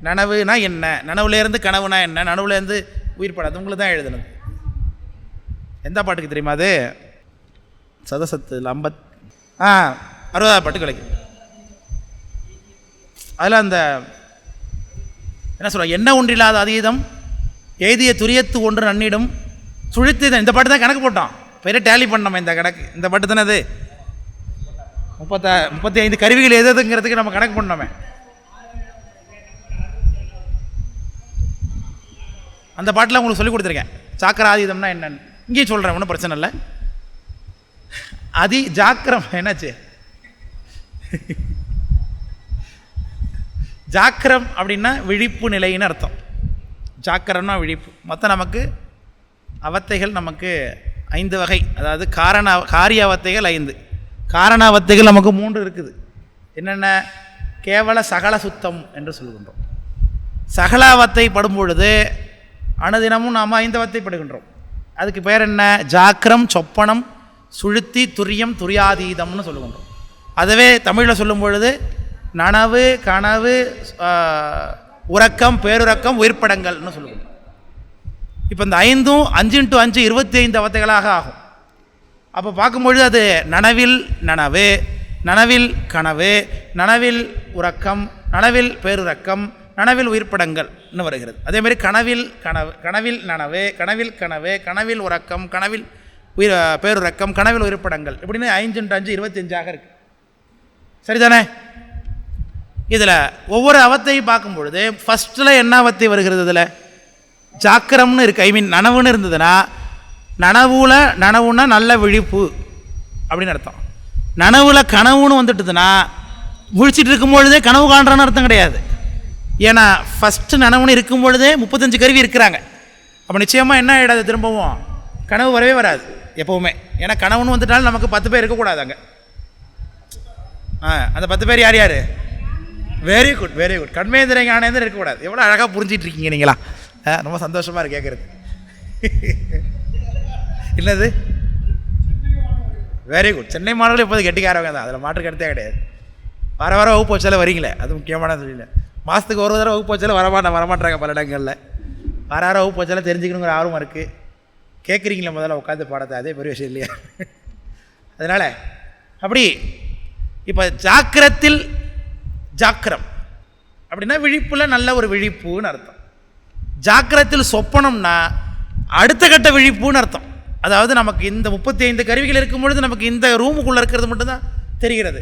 நனவுனா என்ன, நனவுலேருந்து கனவுனா என்ன, நனவுலேருந்து உயிர் படாது, உங்களுக்கு தான் எழுதுனது. எந்த பாட்டுக்கு தெரியுமா அது? சதசத்து 60வது பாட்டு கிடைக்கும். அதில் அந்த என்ன சொல்கிறார், என்ன ஒன்றில்லாத அதீதம் எய்திய துரியத்து ஒன்று நன்னிடும் சுழித்து. இந்த பாட்டு தான் கணக்கு போட்டோம், பெரிய டேலி பண்ணோம் இந்த கணக்கு. இந்த பாட்டு தானே அது. 35 கருவிகள் எதுங்கிறதுக்கு நம்ம கணக்கு பண்ணோமே. அந்த பாட்டில் உங்களுக்கு சொல்லி கொடுத்துருக்கேன். சாக்கராதீதம்னா என்னன்னு இங்கேயும் சொல்கிறேன், ஒன்றும் பிரச்சனை இல்லை. ஜாக்கிரம் என்னாச்சு? ஜாக்கிரம் அப்படின்னா விழிப்பு நிலைன்னு அர்த்தம். ஜாக்கிரம்னா விழிப்பு. மொத்தம் நமக்கு அவத்தைகள் நமக்கு 5 வகை. அதாவது காரிய அவத்தைகள் 5, காரண அவத்தைகள் நமக்கு 3 இருக்குது. என்னென்ன? கேவல சகல சுத்தம் என்று சொல்கின்றோம். சகலாவத்தை படும் பொழுது அனுதினமும் நாம் 5 அவத்தை படுகின்றோம். அதுக்கு பேர் என்ன? ஜாக்கிரம், சொப்பனம், சுழுத்தி, துரியம், துரியாதீதம்னு சொல்லுகின்றோம். அதுவே தமிழில் சொல்லும் பொழுது நனவு, கனவு, உறக்கம், பேருறக்கம், உயிர்ப்படங்கள்னு சொல்லுகின்றோம். இப்போ இந்த 5ம் 5 × 5 25 அவத்தைகளாக ஆகும். அப்போ பார்க்கும்பொழுது அது நனவில் நனவு, நனவில் கனவு, நனவில் உறக்கம், நனவில் பேருறக்கம், நனவில் உயிர்ப்படங்கள்னு வருகிறது. அதேமாதிரி கனவில் கனவு, கனவில் நனவு, கனவில் கனவு, கனவில் உறக்கம், கனவில் பேருறக்கம், கனவில் உயிர்ப்படங்கள், இப்படின்னு 5 × 5 25ஆக இருக்குது. சரிதானே? இதில் ஒவ்வொரு அவத்தையும் பார்க்கும் பொழுது ஃபஸ்ட்டில் என்ன அவத்தை வருகிறது? இதில் ஜாக்கிரம்னு இருக்குது. ஐ மீன் நனவுன்னு இருந்ததுன்னா, நனவுன்னா நல்ல விழிப்பு அப்படின்னு அர்த்தம். நனவில் கனவுன்னு வந்துட்டுதுன்னா முழிச்சிட்டு இருக்கும் பொழுதே கனவு காண்றான்னு அர்த்தம் கிடையாது. ஏன்னா ஃபஸ்ட்டு நனவுன்னு இருக்கும் பொழுதே 35 கருவி இருக்கிறாங்க. அப்போ நிச்சயமாக என்ன ஆகிடாது? திரும்பவும் கனவு வரவே வராது எப்போவுமே. ஏன்னா கனவுன்னு வந்துட்டாலும் நமக்கு 10 பேர் இருக்கக்கூடாது அங்கே. அந்த 10 பேர் யார் யார்? Very good, very good. கண்மேந்திர ஞானேந்திரன் இருக்கக்கூடாது. எவ்வளோ அழகாக புரிஞ்சிட்டு இருக்கீங்க நீங்களா. ரொம்ப சந்தோஷமாக இருக்கு கேட்குறது. இல்லது வெரி குட். சென்னை மாணவர்கள் எப்போது கெட்டிக்காரவங்க தான், அதில் மாற்று கருத்தே கிடையாது. வர வகுப்பு வச்சால வரீங்களே, அது முக்கியமான தொழில். மாதத்துக்கு ஒரு தடவை வகுப்பு வச்சாலும் வரமாட்டாங்க பல இடங்களில். வர வகுப்பு வச்சாலும் தெரிஞ்சுக்கணுங்கிற ஆர்வம் இருக்குது. கேட்குறீங்களே முதல்ல உட்காந்து பாடத்தை, அதே பெரிய விஷயம் இல்லையா? அதனால் அப்படி இப்போ ஜாக்கிரத்தில் ஜாக்கிரம் அப்படின்னா விழிப்பில் நல்ல ஒரு விழிப்புன்னு அர்த்தம். ஜாக்கிரத்தில் சொப்பனம்னா அடுத்த கட்ட விழிப்புன்னு அர்த்தம். அதாவது நமக்கு இந்த 35 கருவிகள் இருக்கும் பொழுது நமக்கு இந்த ரூமுக்குள்ளே இருக்கிறது மட்டும்தான் தெரிகிறது.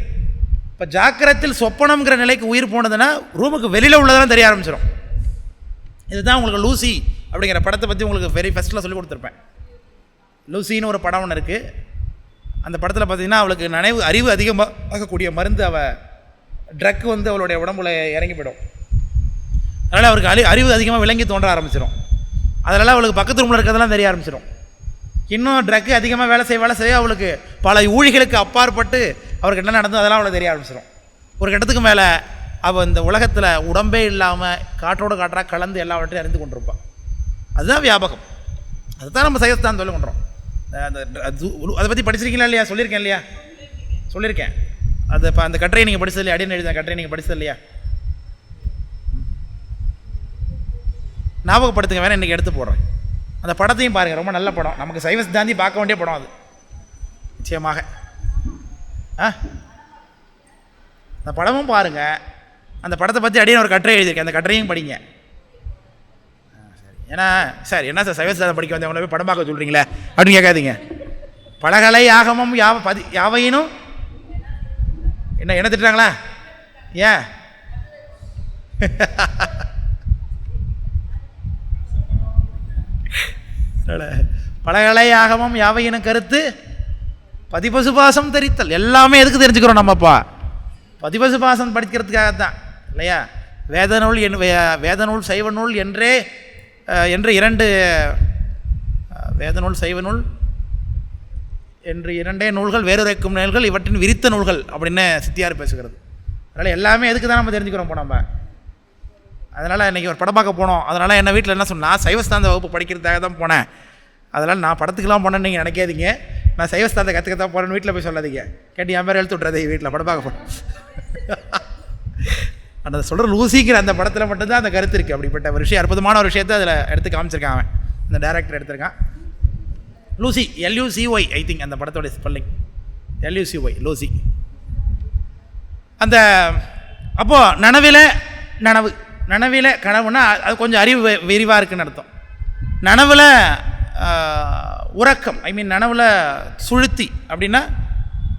இப்போ ஜாக்கிரத்தில் சொப்பனம்ங்கிற நிலைக்கு உயிர் போனதுன்னா ரூமுக்கு வெளியில் உள்ளதெல்லாம் தெரிய ஆரம்பிச்சிடும். இதுதான் உங்களுக்கு லூசி அப்படிங்கிற படத்தை பற்றி உங்களுக்கு வெரி ஃபஸ்ட்டில் சொல்லி கொடுத்துருப்பேன். லூசின்னு ஒரு படம் ஒன்று இருக்குது. அந்த படத்தில் பார்த்திங்கன்னா அவளுக்கு அறிவு அதிகமாகக்கூடிய மருந்து, ட்ரக் அவளுடைய உடம்புல இறங்கி போயிடும். அதனால் அவருக்கு அறிவு அதிகமாக விளங்கி தோன்ற ஆரம்பிச்சிடும். அதனால் அவளுக்கு பக்கத்து ரூமில் இருக்கிறதெல்லாம் தெரிய ஆரம்பிச்சிடும். இன்னும் ட்ரக்கு அதிகமாக வேலை செய்ய அவளுக்கு பல ஊழிகளுக்கு அப்பாற்பட்டு அவருக்கு என்ன நடந்தது அதெல்லாம் அவளுக்கு தெரிய ஆரம்பிச்சிடும். ஒரு கட்டத்துக்கு மேலே அவள் இந்த உலகத்தில் உடம்பே இல்லாமல் காற்றோடு காற்றாக கலந்து எல்லாவற்றையும் அறிந்து கொண்டிருப்பாள். அதுதான் வியாபகம். அதுதான் நம்ம சைவஸ்தான் சொல்லி கொண்டுறோம். அதை பற்றி படிச்சிருக்கீங்களா இல்லையா? சொல்லியிருக்கேன் இல்லையா? சொல்லியிருக்கேன். அது இப்போ அந்த கட்டுரையை நீங்கள் படிச்சது இல்லையா? அடின்னு எழுதின கட்டுரையை நீங்கள் படிச்சது இல்லையா? ஞாபகப்படுத்துங்க, வேணா இன்றைக்கி எடுத்து போடுறேன். அந்த படத்தையும் பாருங்கள், ரொம்ப நல்ல படம். நமக்கு சைவ சித்தாந்தி பார்க்க வேண்டிய படம் அது நிச்சயமாக. அந்த படமும் பாருங்கள். அந்த படத்தை பற்றி அடின்னு ஒரு கட்டுரை எழுதியிருக்கேன், அந்த கட்டுரையும் படிங்க. சரி, ஏன்னா சார் என்ன சார் சைவ சித்தாந்தம் படிக்க வந்தவங்கள போய் படம் பார்க்க சொல்கிறீங்களே அப்படின்னு கேட்காதீங்க. பலகலை ஆகமம் யாவையினும் என்ன திட்டுறாங்களா? ஏன் பலகலை ஆகமம் யாவையினும் கருத்து பதிபசுபாசம் தெரித்தல். எல்லாமே எதுக்கு தெரிஞ்சுக்கிறோம் நம்மப்பா? பதிபசுபாசம் படிக்கிறதுக்காகத்தான் இல்லையா? வேதநூல் சைவ நூல் என்று 2 வேதநூல் சைவ நூல் என்று 2 நூல்கள், வேறுரைக்கும் நூல்கள், இவற்றின் விரித்த நூல்கள் அப்படின்னு சித்தியார் பேசுகிறது. அதனால் எல்லாமே எதுக்கு தான் நம்ம தெரிஞ்சுக்கிறோம் இப்போ நம்ம. அதனால் இன்றைக்கி ஒரு படம் பார்க்க போனோம். அதனால் என்ன வீட்டில் என்ன சொன்னால் சைவஸ்தாந்த வகுப்பு படிக்கிறதுக்காக தான் போனேன். அதனால் நான் படத்துக்கெலாம் போனேன்னு நீங்கள் நினைக்காதீங்க. நான் சைவஸ்தாந்த கற்றுக்கத்தான் போகிறேன்னு வீட்டில் போய் சொல்லாதீங்க. கேட்டு என் பேர் எழுத்து விட்றது வீட்டில் படம் பார்க்க போனேன். அந்த சொல்கிற லூசிங்கிற அந்த படத்தில் மட்டும்தான் அந்த கருத்து இருக்குது. அப்படிப்பட்ட ஒரு விஷயம், அற்புதமான ஒரு விஷயத்தை அதில் எடுத்து காமிச்சிருக்கான் அவன், இந்த டைரக்டர் எடுத்திருக்கான். லூசி, LUCY ஐ திங்க் அந்த படத்தோடைய ஸ்பெல்லிங் LUCY, லூசி. அந்த அப்போது நனவில் கனவுன்னா அது கொஞ்சம் அறிவு விரிவாக இருக்குன்னு அர்த்தம். நனவில் உறக்கம், ஐ மீன் நனவில் சுழுத்தி அப்படின்னா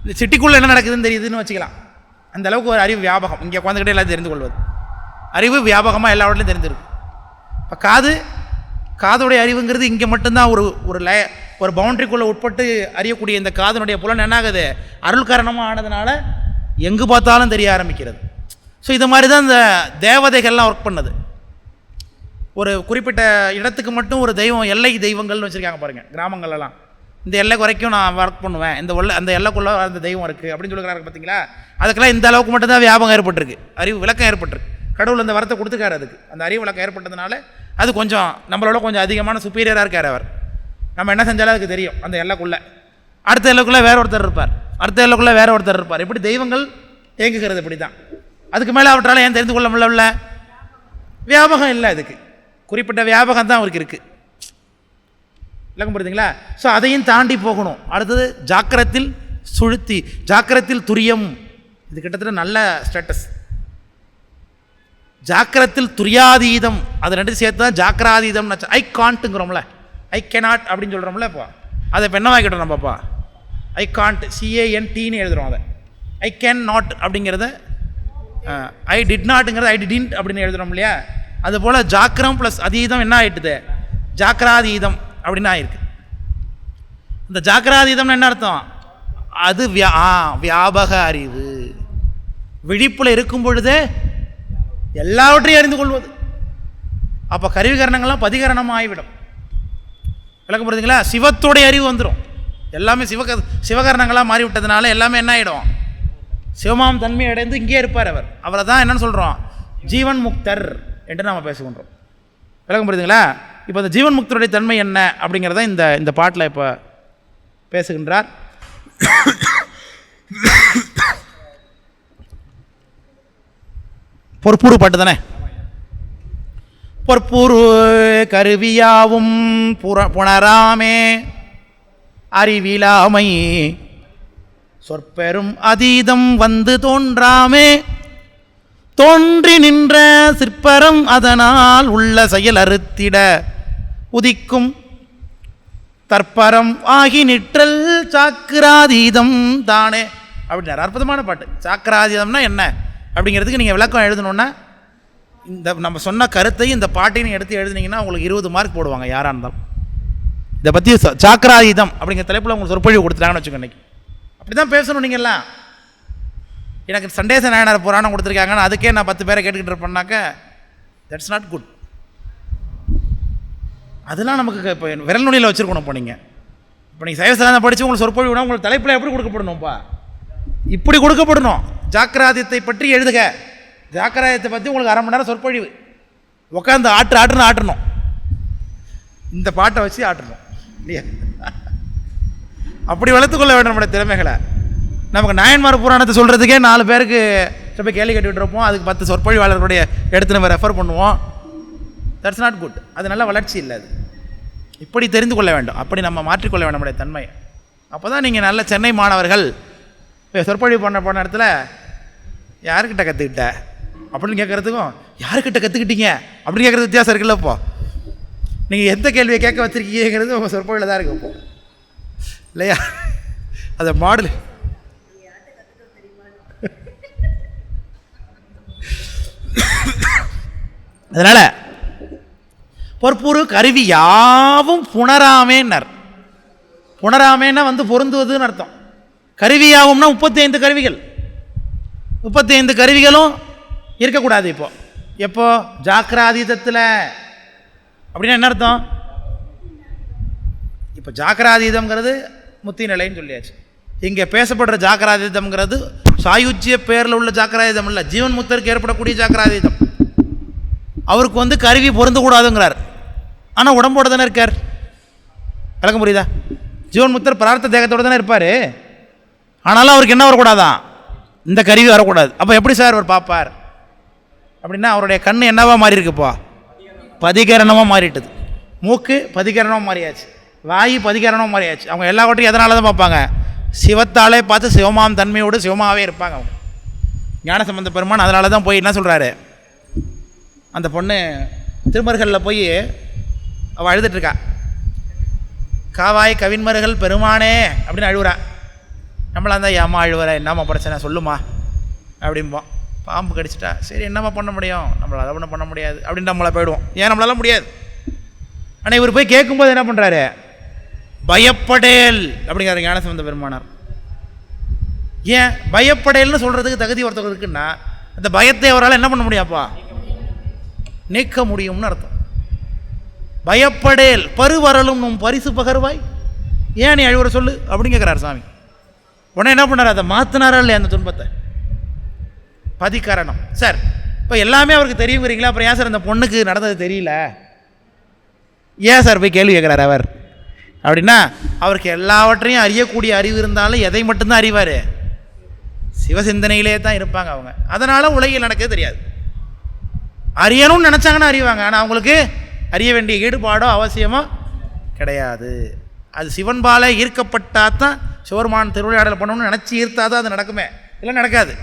இந்த சிட்டிக்குள்ளே என்ன நடக்குதுன்னு தெரியுதுன்னு வச்சுக்கலாம். அந்த அளவுக்கு ஒரு அறிவு வியாபகம், இங்கே உட்காந்துக்கிட்டே எல்லாம் தெரிந்து கொள்வது. அறிவு வியாபகமாக எல்லாவற்றிலையும் தெரிஞ்சிருக்கு. இப்போ காதுடைய அறிவுங்கிறது இங்கே மட்டும்தான் ஒரு பவுண்ட்ரிக்குள்ளே உட்பட்டு அறியக்கூடிய இந்த காதனுடைய புலன் என்ன ஆகுது? அருள் காரணமாக ஆனதுனால எங்கு பார்த்தாலும் தெரிய ஆரம்பிக்கிறது. ஸோ இது மாதிரி தான் இந்த தேவதைகள்லாம் ஒர்க் பண்ணுது. ஒரு குறிப்பிட்ட இடத்துக்கு மட்டும் ஒரு தெய்வம், எல்லை தெய்வங்கள்னு வச்சுருக்காங்க பாருங்கள் கிராமங்கள்லாம். இந்த எல்லை வரைக்கும் நான் ஒர்க் பண்ணுவேன், அந்த எல்லைக்குள்ளே அந்த தெய்வம் இருக்குது அப்படின்னு சொல்லுறாங்க பார்த்தீங்களா. அதுக்கெல்லாம் இந்த அளவுக்கு மட்டும்தான் வியாபகம் ஏற்பட்டிருக்கு, அறிவு விளக்கம் ஏற்பட்டிருக்கு. கடவுள் அந்த வரத்தை கொடுத்துருக்காரு, அதுக்கு அந்த அறிவு விளக்கம் ஏற்பட்டதுனால அது கொஞ்சம் நம்மளோட கொஞ்சம் அதிகமான சுப்பீரியராக இருக்கார் அவர். நம்ம என்ன செஞ்சாலும் அதுக்கு தெரியும். அந்த எல்லைக்குள்ளே அடுத்த எல்லைக்குள்ளே வேற ஒருத்தர் இருப்பார், அடுத்த எல்லைக்குள்ளே வேற ஒருத்தர் இருப்பார். இப்படி தெய்வங்கள் இயங்குகிறது இப்படி தான். அதுக்கு மேலே அவற்றால் ஏன் தெரிந்து கொள்ள முடியல? வியாபகம் இல்லை, அதுக்கு குறிப்பிட்ட வியாபகம் தான் அவருக்கு இருக்குது. விளக்கம் புரியுதுங்களா? ஸோ அதையும் தாண்டி போகணும். அடுத்தது ஜாக்கிரத்தில் சுழுத்தி, ஜாக்கிரத்தில் துரியம். இது கிட்டத்தட்ட நல்ல ஸ்டேட்டஸ். ஜாக்கிரத்தில் துரியாதீதம், அது ரெண்டு சேர்த்து தான் ஜாக்கிராதீதம். ஐ காண்ட்டுங்கிறோம்ல, ஐ கேனாட் அப்படின்னு சொல்கிறோம்ல. இப்போ அதை இப்போ என்ன வாங்கிட்டோம் நம்மப்பா? ஐ காண்ட், CANTன்னு எழுதுகிறோம். அதை ஐ கேன் நாட் அப்படிங்கிறத ஐ டிட் நாட்டுங்கிறத ஐ டிடின்ட் அப்படின்னு எழுதுகிறோம் இல்லையா? அதுபோல் ஜாக்கிரம் ப்ளஸ் அதீதம் என்ன ஆகிட்டுது? ஜாக்கிராதீதம் அப்படின்னு ஆயிருக்கு. இந்த ஜாக்கிராதீதம்னு என்ன அர்த்தம்? அது வியாபக அறிவு. விழிப்பில் இருக்கும் பொழுதே எல்லாவற்றையும் அறிந்து கொள்வது. அப்போ கருவிகரணங்கள்லாம் பதிகரணமாக ஆகிவிடும். விளக்கம் புரியுதுங்களா? சிவத்தோடைய அறிவு வந்துடும். எல்லாமே சிவகரணங்களாக மாறிவிட்டதுனால எல்லாமே என்ன ஆகிடும்? சிவமாம் தன்மை அடைந்து இங்கே இருப்பார் அவர். அவரை தான் என்னன்னு சொல்கிறோம்? ஜீவன் முக்தர் என்று நாம் பேசுகின்றோம். விளக்கம் புரியுதுங்களா? இப்போ இந்த ஜீவன் முக்தருடைய தன்மை என்ன அப்படிங்கிறத இந்த பாட்டில் இப்போ பேசுகின்றார். பொற்பூறு பாட்டு தானே. பொற்பூறு கருவியாவும் புணராமே அறிவிலாமை சொற்பெரும் அதீதம் வந்து தோன்றாமே தோன்றி நின்ற சிற்பரம் அதனால் உள்ள செயல் அறுத்திட உதிக்கும் தற்பரம் ஆகி நிற்றல் சாக்கிராதீதம் தானே அப்படின்னார். அற்புதமான பாட்டு. சாக்கிராதீதம்னா என்ன அப்படிங்கிறதுக்கு நீங்கள் விளக்கம் எழுதணுன்னா இந்த நம்ம சொன்ன கருத்தை இந்த பாட்டையும் எடுத்து எழுதுனீங்கன்னா உங்களுக்கு 20 மார்க் போடுவாங்க யாராக இருந்தாலும். இதை பற்றி சாக்கிராதீதம் அப்படிங்கிற தலைப்பில் உங்களுக்கு சொற்பொழிவு கொடுத்துட்டாங்கன்னு வச்சுக்கோங்க. இன்றைக்கி அப்படி தான் பேசணும். நீங்கள்லாம் எனக்கு சண்டேச நாயனார் புராணம் கொடுத்துருக்காங்கன்னு அதுக்கே நான் 10 பேரை கேட்டுக்கிட்டு இருப்பேன்னாக்க தட்ஸ் நாட் குட். அதெல்லாம் நமக்கு இப்போ விரல் நுனியில் வச்சுருக்கணும். இப்போ நீங்கள் சைவசிலாந்தம் படித்து உங்களுக்கு சொற்பொழிவுனா உங்களுக்கு தலைப்பில் எப்படி கொடுக்கப்படணும்ப்பா? இப்படி கொடுக்கப்படணும். ஜாக்கிராதியத்தை பற்றி எழுதுக. ஜாக்கிராதியத்தை பற்றி உங்களுக்கு 1/2 மணி நேரம் சொற்பொழிவு. உட்காந்து ஆட்டுன்னு ஆட்டணும். இந்த பாட்டை வச்சு ஆட்டணும் இல்லையா? அப்படி வளர்த்துக்கொள்ள வேண்டும் நம்முடைய திறமைகளை. நமக்கு நாயன்மார் புராணத்தை சொல்கிறதுக்கே 4 பேருக்கு போய் கேள்வி கேட்டுக்கிட்டு இருப்போம். அதுக்கு 10 சொற்பொழிவாளர்களுடைய எடுத்து நம்ம ரெஃபர் பண்ணுவோம். That's not good. அது நல்ல வளர்ச்சி இல்லை. அது இப்படி தெரிந்து கொள்ள வேண்டும். அப்படி நம்ம மாற்றிக்கொள்ள வேண்டும் நம்முடைய தன்மையை. அப்போ தான் நீங்கள் நல்ல சென்னை மாணவர்கள் சொற்பொழிவு போன இடத்துல யாருக்கிட்ட கற்றுக்கிட்ட அப்படின்னு கேட்குறதுக்கும் யாருக்கிட்ட கற்றுக்கிட்டீங்க அப்படின்னு கேட்குறது வித்தியாசம் இருக்குல்ல. இப்போ நீங்கள் எந்த கேள்வியை கேட்க வச்சுருக்கீங்கிறது உங்கள் சொற்பொழிவில் தான் இருக்குது இப்போ இல்லையா? அதை மாடல் அதனால் பொற்பூறு கருவி யாவும் புணராமேன்னர். புணராமேன்னா வந்து பொருந்துவதுன்னு அர்த்தம். கருவியாகும்னா 35 கருவிகள். 35 கருவிகளும் இருக்கக்கூடாது. எப்போ ஜாக்கிராதீதத்தில் அப்படின்னா என்ன அர்த்தம்? இப்போ ஜாக்கிராதீதம்ங்கிறது முத்தி நிலைன்னு சொல்லியாச்சு. இங்கே பேசப்படுற ஜாக்கிராதீதம்ங்கிறது சாயுஜ்ய பேரில் உள்ள ஜாக்கிராதீதம் இல்லை, ஜீவன் முக்தருக்கு ஏற்படக்கூடிய ஜாக்கிராதீதம். அவருக்கு வந்து கருவி பொருந்தக்கூடாதுங்கிறார். ஆனால் உடம்போடு தானே இருக்கார். விளக்கம் புரியுதா? ஜீவன் முக்தர் பிரார்த்த தேகத்தோடு தானே இருப்பார். ஆனாலும் அவருக்கு என்ன வரக்கூடாதான்? இந்த கருவி வரக்கூடாது. அப்போ எப்படி சார் அவர் பார்ப்பார் அப்படின்னா அவருடைய கண் என்னவா மாறி இருக்குப்பா? பதிகரணமாக மாறிட்டுது. மூக்கு பதிகரணமாக மாறியாச்சு, வாயு பதிகரணமாக மாறியாச்சு. அவங்க எல்லாவற்றையும் எதனால தான் பார்ப்பாங்க? சிவத்தாலே பார்த்து சிவமாம் தன்மையோடு சிவமாகவே இருப்பாங்க அவங்க. ஞானசம்பந்த பெருமான் அதனால தான் போய் என்ன சொல்கிறாரு, அந்த பொண்ணு திருமருகளில் போய் அவள் அழுதுட்டுருக்கா. காவாய் கவின்மருகள் பெருமானே அப்படின்னு அழுவுறா. நம்மளா இருந்தால் ஏம்மா அழுவுற, என்னம்மா பிரச்சனை சொல்லுமா அப்படிம்போம். பாம்பு கடிச்சிட்டா சரி என்னம்மா பண்ண முடியும், நம்மளால் ஒன்றும் பண்ண முடியாது அப்படின்னு நம்மளை போயிடுவோம். ஏன் நம்மளால முடியாது. ஆனால் இவர் போய் கேட்கும்போது என்ன பண்ணுறாரு, பயப்படேல் அப்படிங்கிறாரு ஞானசம்பந்த பெருமானார். ஏன் பயப்படேல்னு சொல்கிறதுக்கு தகுதி ஒருத்தர் இருக்குன்னா அந்த பயத்தை அவரால் என்ன பண்ண முடியாப்பா? நீக்க முடியும்னு அர்த்தம். பயப்படேல் பருவரலும் நும் பரிசு பகர்வாய், ஏன் நீ அழுவுற சொல்லு அப்படின்னு கேட்குறாரு சாமி. உடனே என்ன பண்ணார்? அதை மாற்றினாரா இல்லையா அந்த துன்பத்தை? பதிகரணம். சார் இப்போ எல்லாமே அவருக்கு தெரியுங்கிறீங்களா, அப்புறம் ஏன் சார் அந்த பொண்ணுக்கு நடந்தது தெரியல, ஏன் சார் போய் கேள்வி கேட்குறாரு அவர் அப்படின்னா, அவருக்கு எல்லாவற்றையும் அறியக்கூடிய அறிவு இருந்தாலும் எதை மட்டும்தான் அறிவார்? சிவசிந்தனையிலே தான் இருப்பாங்க அவங்க. அதனால் உலகில் நடக்கிறது தெரியாது. அறியணும்னு நினச்சாங்கன்னா அறிவாங்க, ஆனால் அவங்களுக்கு அறிய வேண்டிய ஈடுபாடோ அவசியமோ கிடையாது. அது சிவன்பால ஈர்க்கப்பட்டால் தான் சிவருமான் திருவிளையாடல் பண்ணணும்னு நினச்சி ஈர்த்தா தான் அது நடக்குமே, இல்லை நடக்காது.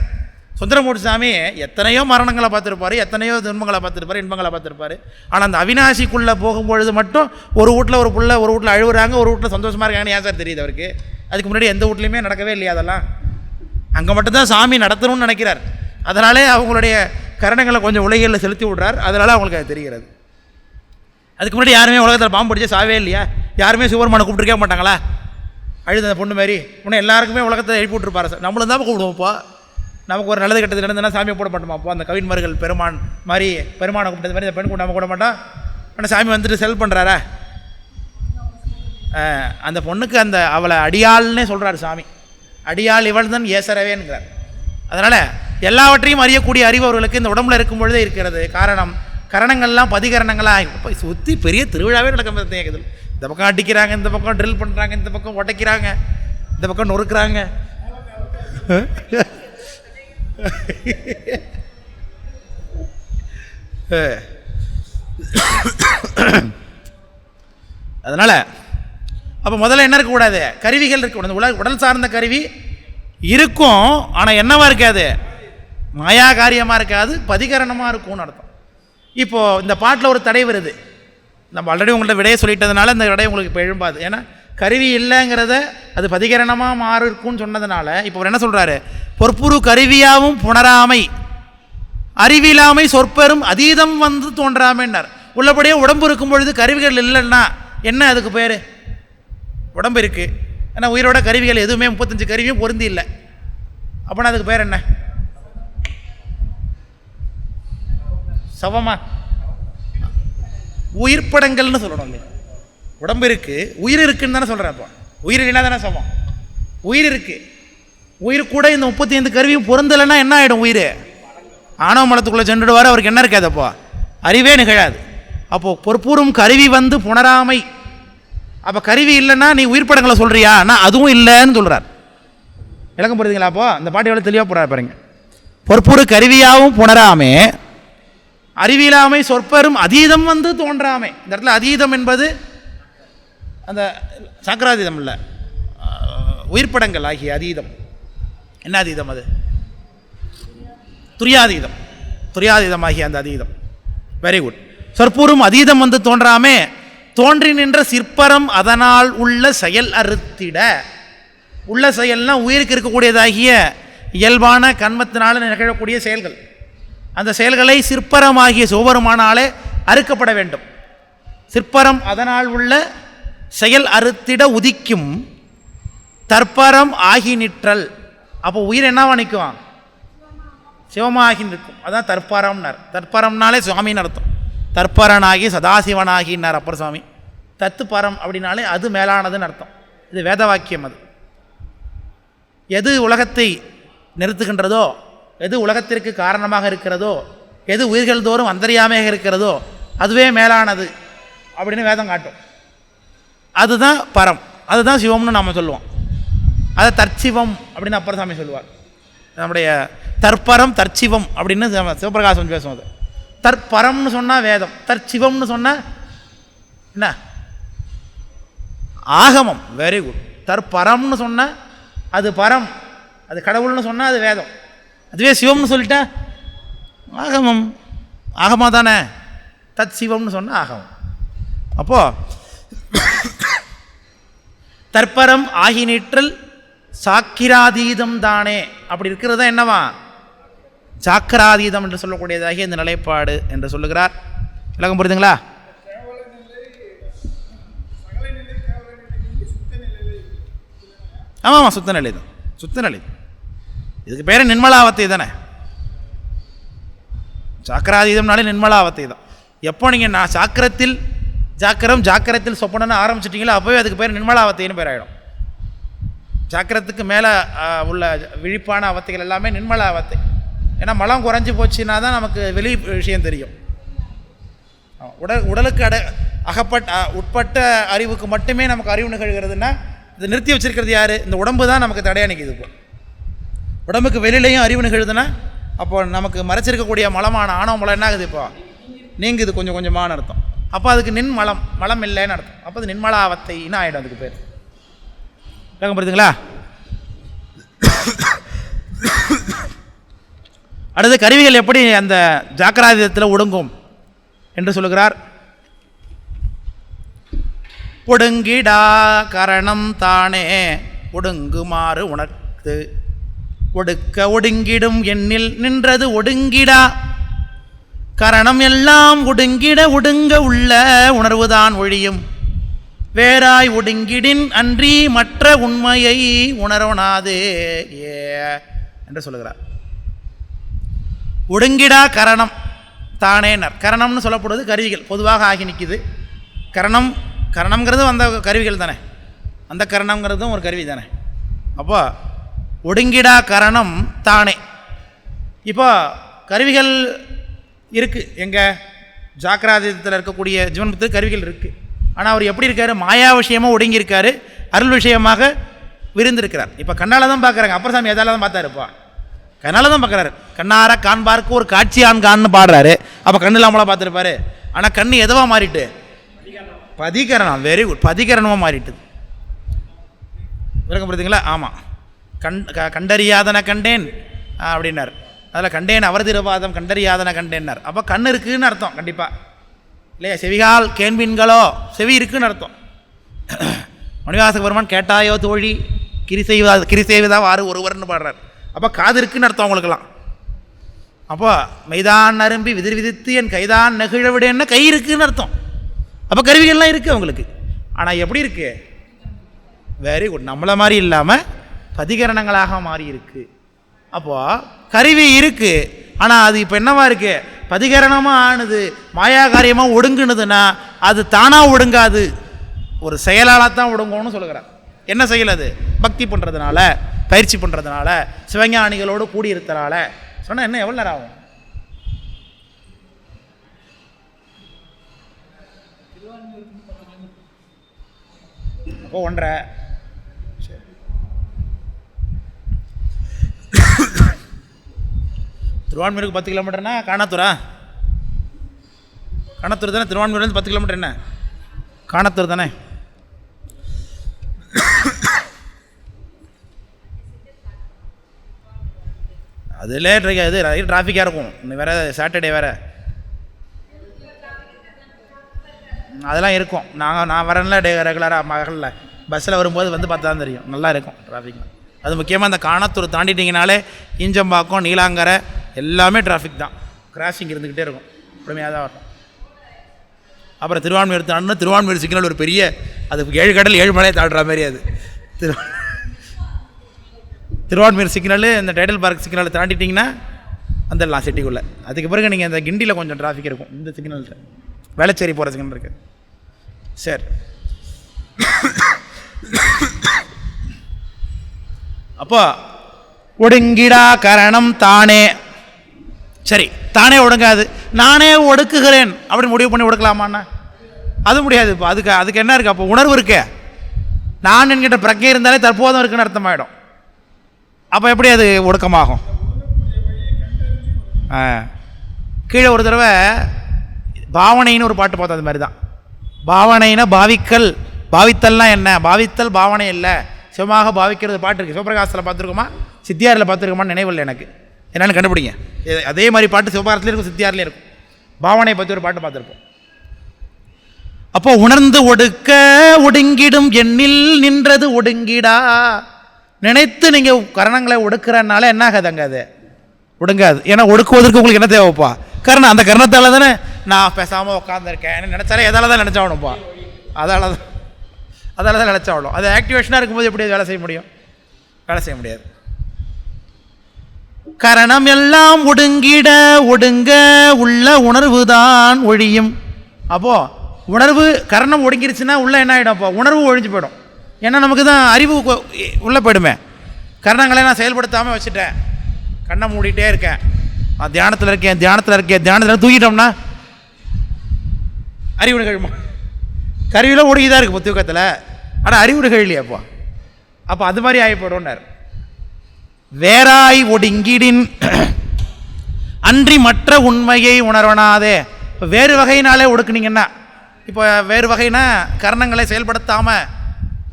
சுந்தரமூர்த்தி சாமி எத்தனையோ மரணங்களை பார்த்துருப்பார், எத்தனையோ துன்பங்களை பார்த்துருப்பார், இன்பங்களை பார்த்துருப்பார். ஆனால் அந்த அவினாசிக்குள்ளே போகும்பொழுது மட்டும் ஒரு வீட்டில் ஒரு பிள்ளை, ஒரு வீட்டில் அழுகுறாங்க, ஒரு வீட்டில் சந்தோஷமாக இருக்காங்கன்னு ஏன் சார் தெரியுது அவருக்கு? அதுக்கு முன்னாடி எந்த வீட்லையுமே நடக்கவே இல்லையா அதெல்லாம்? அங்கே மட்டும்தான் சாமி நடத்தணும்னு நினைக்கிறார். அதனாலே அவங்களுடைய கரணங்களை கொஞ்சம் உலகில் செலுத்தி விட்றார், அதனால் அவங்களுக்கு அது தெரிகிறது. அதுக்கு முன்னாடி யாருமே உலகத்தில் பாம்பு பிடிச்சா சாவே இல்லையா? யாருமே சிவபெருமானை கூப்பிட்டுருக்கே மாட்டாங்களா? அழுத அந்த பொண்ணு மாதிரி முன்னே எல்லாருக்குமே உலகத்தை எழுப்பி விட்டுருப்பாரு சார். நம்மளும் தான் கூப்பிடுவோம்ப்பா, நமக்கு ஒரு நல்லது கெட்டது நடந்ததுன்னா சாமியை போட மாட்டோமாப்போ? அந்த கவின்மார்கள் பெருமான் மாதிரி பெருமானை கூப்பிட்டது மாதிரி இந்த பெண் கூட்டாமல் கூட மாட்டான். ஆனால் சாமி வந்துட்டு செல் பண்ணுறாரா? அந்த பொண்ணுக்கு அந்த அவளை அடியாள்னே சொல்கிறார் சாமி. அடியாள் இவள் தான் ஏசரவேன்கிறார். அதனால் எல்லாவற்றையும் அறியக்கூடிய அறிவு அவர்களுக்கு இந்த உடம்புல இருக்கும் பொழுதே இருக்கிறது. காரணம் கரணங்கள்லாம் பதிகரணங்களாக இப்போ சுற்றி பெரிய திருவிழாவே நடக்க தேங்குது. இந்த பக்கம் அடிக்கிறாங்க, இந்த பக்கம் ட்ரில் பண்ணுறாங்க, இந்த பக்கம் உடைக்கிறாங்க, இந்த பக்கம் நொறுக்குறாங்க. அதனால் அப்போ முதல்ல என்ன இருக்கக்கூடாது? கருவிகள் இருக்கக்கூடாது. உடல் சார்ந்த கருவி இருக்கும், ஆனால் என்னவா இருக்காது? மாயா காரியமாக இருக்காது, பதிகரணமாக இருக்கும்னு அர்த்தம். இப்போது இந்த பாட்டில் ஒரு தடை வருது. நம்ம ஆல்ரெடி உங்கள்கிட்ட விடையை சொல்லிட்டதுனால இந்த விடை உங்களுக்கு இப்போ எழும்பாது. ஏன்னா கருவி இல்லைங்கிறத அது பதிகரணமாக மாறு இருக்குன்னு சொன்னதுனால இப்போ அவர் என்ன சொல்கிறாரு? பொற்புரு கருவியாவும் புணராமை, அறிவிலாமை சொற்பெரும் அதீதம் வந்து தோன்றாமைன்னார். உள்ளபடியே உடம்பு இருக்கும் பொழுது கருவிகள் இல்லைன்னா என்ன அதுக்கு பேர்? உடம்பு இருக்குது, ஏன்னா உயிரோட கருவிகள் எதுவுமே 35 கருவியும் பொருந்தி இல்லை. அப்படின்னா அதுக்கு பேர் என்ன? சவமா? உயிர்ப்படங்கள்னு சொல்லணும் இல்லையா? உடம்பு இருக்குது, உயிர் இருக்குன்னு தானே சொல்கிறேன். அப்போ உயிர் இல்லைன்னா தானே சவம். உயிர் இருக்குது, உயிர் கூட இந்த 35 கருவியும் பொருந்தலைன்னா என்ன ஆகிடும்? உயிர் ஆணவ மலத்துக்குள்ளே சென்றுடுவார், அவருக்கு என்ன இருக்காது? அப்போ அறிவே நிகழாது. அப்போது பொற்பூரும் கருவி வந்து புணராமை. அப்போ கருவி இல்லைன்னா நீ உயிர் படங்களை சொல்கிறியா? நான் அதுவும் இல்லைன்னு சொல்கிறார். விளக்கம் புரியுதுங்களா? அப்போ அந்த பாட்டு எவ்வளோ தெளிவாக போகிறார் பாருங்க. பொற்புறு கருவியாகவும் புணராமே, அறிவிலாமை சொற்பெரும் அதீதம் வந்து தோன்றாமை. இந்த இடத்துல அதீதம் என்பது அந்த சக்கராதீதம் இல்லை, உயிர்ப்படங்கள் ஆகிய அதீதம். என்ன அதீதம் அது? துரியாதீதம். துரியாதீதம் ஆகிய அந்த அதீதம். Very good. சொற்பூரும் அதீதம் வந்து தோன்றாமே, தோன்றி நின்ற சிற்பரம் அதனால் உள்ள செயல் அறுத்திட. உள்ள செயல்னா உயிருக்கு இருக்கக்கூடியதாகிய இயல்பான கண்மத்தினால் நிகழக்கூடிய செயல்கள். அந்த செயல்களை சிற்பரமாகிய சிவபெருமானாலே அறுக்கப்பட வேண்டும். சிற்பரம் அதனால் உள்ள செயல் அறுத்திட உதிக்கும் தற்பரம் ஆகி நிற்றல். அப்போ உயிர் என்னவா நிற்கும்? சிவமாகி நிற்கும். அதான் தற்பரம்னார். தற்பரம்னாலே சுவாமின்னு அர்த்தம். தற்பரனாகி சதாசிவனாகினார் அப்பர் சுவாமி. தத்து பரம் அப்படின்னாலே அது மேலானதுன்னு அர்த்தம். இது வேத வாக்கியம். அது எது உலகத்தை நிறுத்துகின்றதோ, எது உலகத்திற்கு காரணமாக இருக்கிறதோ, எது உயிர்கள் தோறும் அந்தரியாமையாக இருக்கிறதோ அதுவே மேலானது அப்படின்னு வேதம் காட்டும். அதுதான் பரம், அதுதான் சிவம்னு நாம் சொல்லுவோம். அதை தற்சிவம் அப்படின்னு அப்பர் சாமி சொல்லுவார். நம்முடைய தற்பரம் தற்சிவம் அப்படின்னு சிவபிரகாசம் பேசுவோம். அது தற்பரம்னு சொன்னால் வேதம், தற்சிவம்னு சொன்னால் என்ன? ஆகமம். Very good. தற்பரம்னு சொன்னால் அது பரம், அது கடவுள்னு சொன்னால் அது வேதம். அதுவே சிவம்னு சொல்லிட்டா ஆகமம். ஆகமாக தானே. தத் சிவம்னு சொன்னால் ஆகமம். அப்போது தற்பரம் ஆகி நிற்றல் சாக்கிராதீதம் தானே. அப்படி இருக்கிறது என்னவா? சாக்கராதீதம் என்று சொல்லக்கூடியதாகிய இந்த நிலைப்பாடு என்று சொல்லுகிறார். விளக்கம் புரியுதுங்களா? ஆமாம், சுத்த நிலை தான். சுத்த நிலை. இதுக்கு பேர் நிர்மலாவத்தை தானே. சாக்கராதீதம்னாலே நிர்மலாவத்தை தான். எப்போ நீங்கள் நான் ஜாக்கிரத்தில் சொப்பனன்னு ஆரம்பிச்சிட்டிங்களோ அப்போவே அதுக்கு பேர் நிர்மலாவத்தைன்னு பேர் ஆகிடும். ஜாக்கிரத்துக்கு மேலே உள்ள விழிப்பான அவத்தைகள் எல்லாமே நிர்மலாவத்தை. ஏன்னா மலம் குறைஞ்சி போச்சுன்னா தான் நமக்கு வெளி விஷயம் தெரியும். உடலுக்கு உட்பட்ட அறிவுக்கு மட்டுமே நமக்கு அறிவு நிகழ்கிறதுனா இதை நிறுத்தி வச்சிருக்கிறது யார்? இந்த உடம்பு தான் நமக்கு தடையாக நிற்கிது. இப்போ உடம்புக்கு வெளியிலையும் அறிவு நிகழ்துன்னா அப்போ நமக்கு மறைச்சிருக்கக்கூடிய மலமான ஆணவ மலம் என்ன ஆகுது? இப்போ நீங்குது கொஞ்சம் கொஞ்சமான அர்த்தம். அப்போ அதுக்கு மலம் இல்லைன்னு அர்த்தம். அப்போ அது நிர்மலாவத்தைன்னு ஆகிடும் அதுக்கு பேர். புரியுதுங்களா? அடுத்து கருவிகள் எப்படி அந்த ஜாக்கிராதீதத்தில் ஒடுங்கும் என்று சொல்லுகிறார். ஒடுங்கிடா கரணம் தானே ஒடுங்குமாறு உணர்த்து ஒடுக்க ஒடுங்கிடும் எண்ணில் நின்றது ஒடுங்கிடா கரணம் எல்லாம் ஒடுங்கிட ஒடுங்க உள்ள உணர்வுதான் ஒழியும் வேறாய் ஒடுங்கிடின் அன்றி மற்ற உண்மையை உணரனாதே என்று சொல்லுகிறார். ஒடுங்கிடா கரணம் தானேனர். கரணம்னு சொல்லப்படுவது கருவிகள் பொதுவாக ஆகி நிற்கிது. கரணம்ங்கிறது அந்த கருவிகள் தானே, அந்த கரணம்ங்கிறதும் ஒரு கருவி தானே. அப்போ ஒடுங்கிடா கரணம் தானே. இப்போ கருவிகள் இருக்குது. எங்கள் ஜாக்கிராதீதத்தில் இருக்கக்கூடிய ஜீவன்முக்தருக்கு கருவிகள் இருக்குது. ஆனால் அவர் எப்படி இருக்கார்? மாயா விஷயமாக ஒடுங்கியிருக்கார், அருள் விஷயமாக விருந்திருக்கிறார். இப்போ கண்ணால் தான் பார்க்குறாங்க. அப்புறம் சாமி எதால தான் பார்த்தாருப்பா? கண்ணால் தான் பார்க்குறாரு. கண்ணார காண்பார்க்கு ஒரு காட்சி கான்னு பாடுறாரு. அப்போ கண்ணு இல்லாமலாம் பார்த்துருப்பாரு. ஆனால் கண்ணு எதுவாக மாறிட்டு? பதிகரணம். Very good. பதிகரணமாக மாறிட்டுது. விளக்கம் புரியுதுங்களா? ஆமாம். கண்டறியாதன கண்டேன் அப்படின்னார். அதில் கண்டேன் அவர் திருவாதம் கண்டறியாதன கண்டேன்னார். அப்போ கண் இருக்குதுன்னு அர்த்தம் கண்டிப்பாக இல்லையா? செவிகால் கேண்பின்களோ, செவி இருக்குதுன்னு அர்த்தம். மணிவாசக பெருமான் கேட்டாயோ தோழி கிரி செய்வதா வாறு ஒருவர்னு பாடுறார். அப்போ காது இருக்குதுன்னு அர்த்தம் அவங்களுக்கெல்லாம். அப்போ மைதான் அரும்பி விதிர் விதித்து என் கைதான் நெகிழ விடேன்னு கை இருக்குதுன்னு அர்த்தம். அப்போ கருவிகள்லாம் இருக்குது அவங்களுக்கு. ஆனால் எப்படி இருக்குது? Very good. நம்மளை மாதிரி இல்லாமல் பதிகரணங்களாக மாறி இருக்குது. அப்போது கருவி இருக்குது, ஆனால் அது இப்போ என்னவா இருக்குது? பதிகரணமாக ஆணுது, மாயா காரியமாக ஒடுங்குனுதுன்னா அது தானாக ஒடுங்காது, ஒரு செயலால் தான் ஒடுங்கும்னு சொல்லுகிறார். என்ன செயல் அது? பக்தி பண்ணுறதுனால, பயிற்சி பண்ணுறதுனால, சிவஞானிகளோடு கூடியிருத்தனால. சொன்னால் என்ன எவ்வளோ நேரம் ஆகும்? அப்போ 1.5. சரி. திருவான்மூருக்கு 10 கிலோமீட்டர்னா காணாத்தூரா? காணாத்தூர் தானே. திருவான்மூர்லேருந்து 10 கிலோமீட்டர் என்ன? காணாத்தூர் தானே. அதில் இது நிறைய டிராஃபிக்காக இருக்கும். இன்னும் வேறு சாட்டர்டே வேறு அதெல்லாம் இருக்கும். நான் வரேன்ல ரெகுலராக மகளில் பஸ்ஸில் வரும்போது வந்து பார்த்தா தான் தெரியும். நல்லா இருக்கும் டிராஃபிக். அது முக்கியமாக அந்த காணாத்தூர் தாண்டிட்டிங்கனாலே ஈஞ்சம்பாக்கம், நீலாங்கரை எல்லாமே டிராஃபிக் தான். கிராசிங் இருந்துக்கிட்டே இருக்கும். உடமையாக தான் வரணும். அப்புறம் திருவான்மூர் தாண்டினா திருவான்மூர் சிக்னல் ஒரு பெரிய, அது 7 கடல் 7 மலையை தாண்டுற மாதிரி. அது திருவான்மூர் சிக்னல், இந்த டைடல் பார்க் சிக்னலை தாண்டிட்டிங்கன்னா வந்துடலாம் சிட்டிக்குள்ளே. அதுக்கு பிறகு நீங்கள் இந்த கிண்டியில் கொஞ்சம் டிராஃபிக் இருக்கும். இந்த சிக்னல் வேளச்சேரி போகிற சிக்னல் இருக்குது. சரி. அப்போ ஒடுங்கிடா கரணம் தானே. சரி, தானே ஒடுங்காது, நானே ஒடுக்குகிறேன் அப்படின்னு முடிவு பண்ணி ஒடுக்கலாமாண்ணா? அது முடியாது. இப்போ அதுக்கு என்ன இருக்குது? அப்போ உணர்வு இருக்கே, நான் என்கிட்ட பிரஜை இருந்தாலே தற்போதும் இருக்குன்னு அர்த்தமாயிடும். அப்போ எப்படி அது ஒடுக்கமாகும்? கீழே ஒரு தடவை பாவனைன்னு ஒரு பாட்டு பார்த்தோம். அது மாதிரி தான். பாவனைனா பாவித்தல்னால் என்ன? பாவித்தல் பாவனை இல்லை, சிவமாக பாவிக்கிறது பாட்டு இருக்குது. சிவபிரகாசத்தில் பார்த்துருக்கோமா, சித்தியாரில் பார்த்துருக்கோமான்னு நினைவில்லை எனக்கு. என்னென்னு கண்டுபிடிங்க. அதே மாதிரி பாட்டு சிவபாரத்துலேயும் இருக்கும், சித்தியாரிலையும் இருக்கும். பாவனை பற்றி ஒரு பாட்டு பார்த்துருப்போம். அப்போ உணர்ந்து ஒடுக்க ஒடுங்கிடும் எண்ணில் நின்றது ஒடுங்கிடா. நினைத்து நீங்கள் கரணங்களை ஒடுக்கிறனால என்ன ஆகாது? அங்கே அது ஒடுங்காது. ஏன்னா ஒடுக்குவதற்கு உங்களுக்கு என்ன தேவைப்பா? கரணம். அந்த கரணத்தால் தானே நான் பேசாமல் உட்காந்துருக்கேன் நினச்சாலே எதால தான் நினச்சாகணும்ப்பா. அதால தான் நினச்சாகணும். அது ஆக்டிவேஷனாக இருக்கும்போது எப்படி வேலை செய்ய முடியும்? வேலை செய்ய முடியாது. கரணம் எல்லாம் ஒடுங்கிட ஒடுங்க உள்ள உணர்வுதான் ஒழியும். அப்போது உணர்வு கரணம் ஒடுங்கிருச்சுன்னா உள்ளே என்ன ஆகிடும்? அப்போ உணர்வு ஒழிஞ்சு போயிடும். ஏன்னா நமக்கு தான் அறிவு உள்ளே போயிடுமே. கரணங்களை நான் செயல்படுத்தாமல் வச்சுட்டேன், கண்ணை மூடிட்டே இருக்கேன், தியானத்தில் இருக்கேன் தூக்கிட்டோம்னா அறிவு நிகழுமா? கருவியில் ஒடுங்கிதான் இருக்குது இப்போ தூக்கத்தில், ஆனால் அறிவு நிகழலையே. அப்போ அது மாதிரி ஆகி போய்டும்னார். வேறாய் ஒடுங்கிடின் அன்றி மற்ற உண்மையை உணர்வனாதே. இப்போ வேறு வகையினாலே ஒடுக்குனீங்கன்னா, இப்போ வேறு வகைனா கரணங்களை செயல்படுத்தாமல்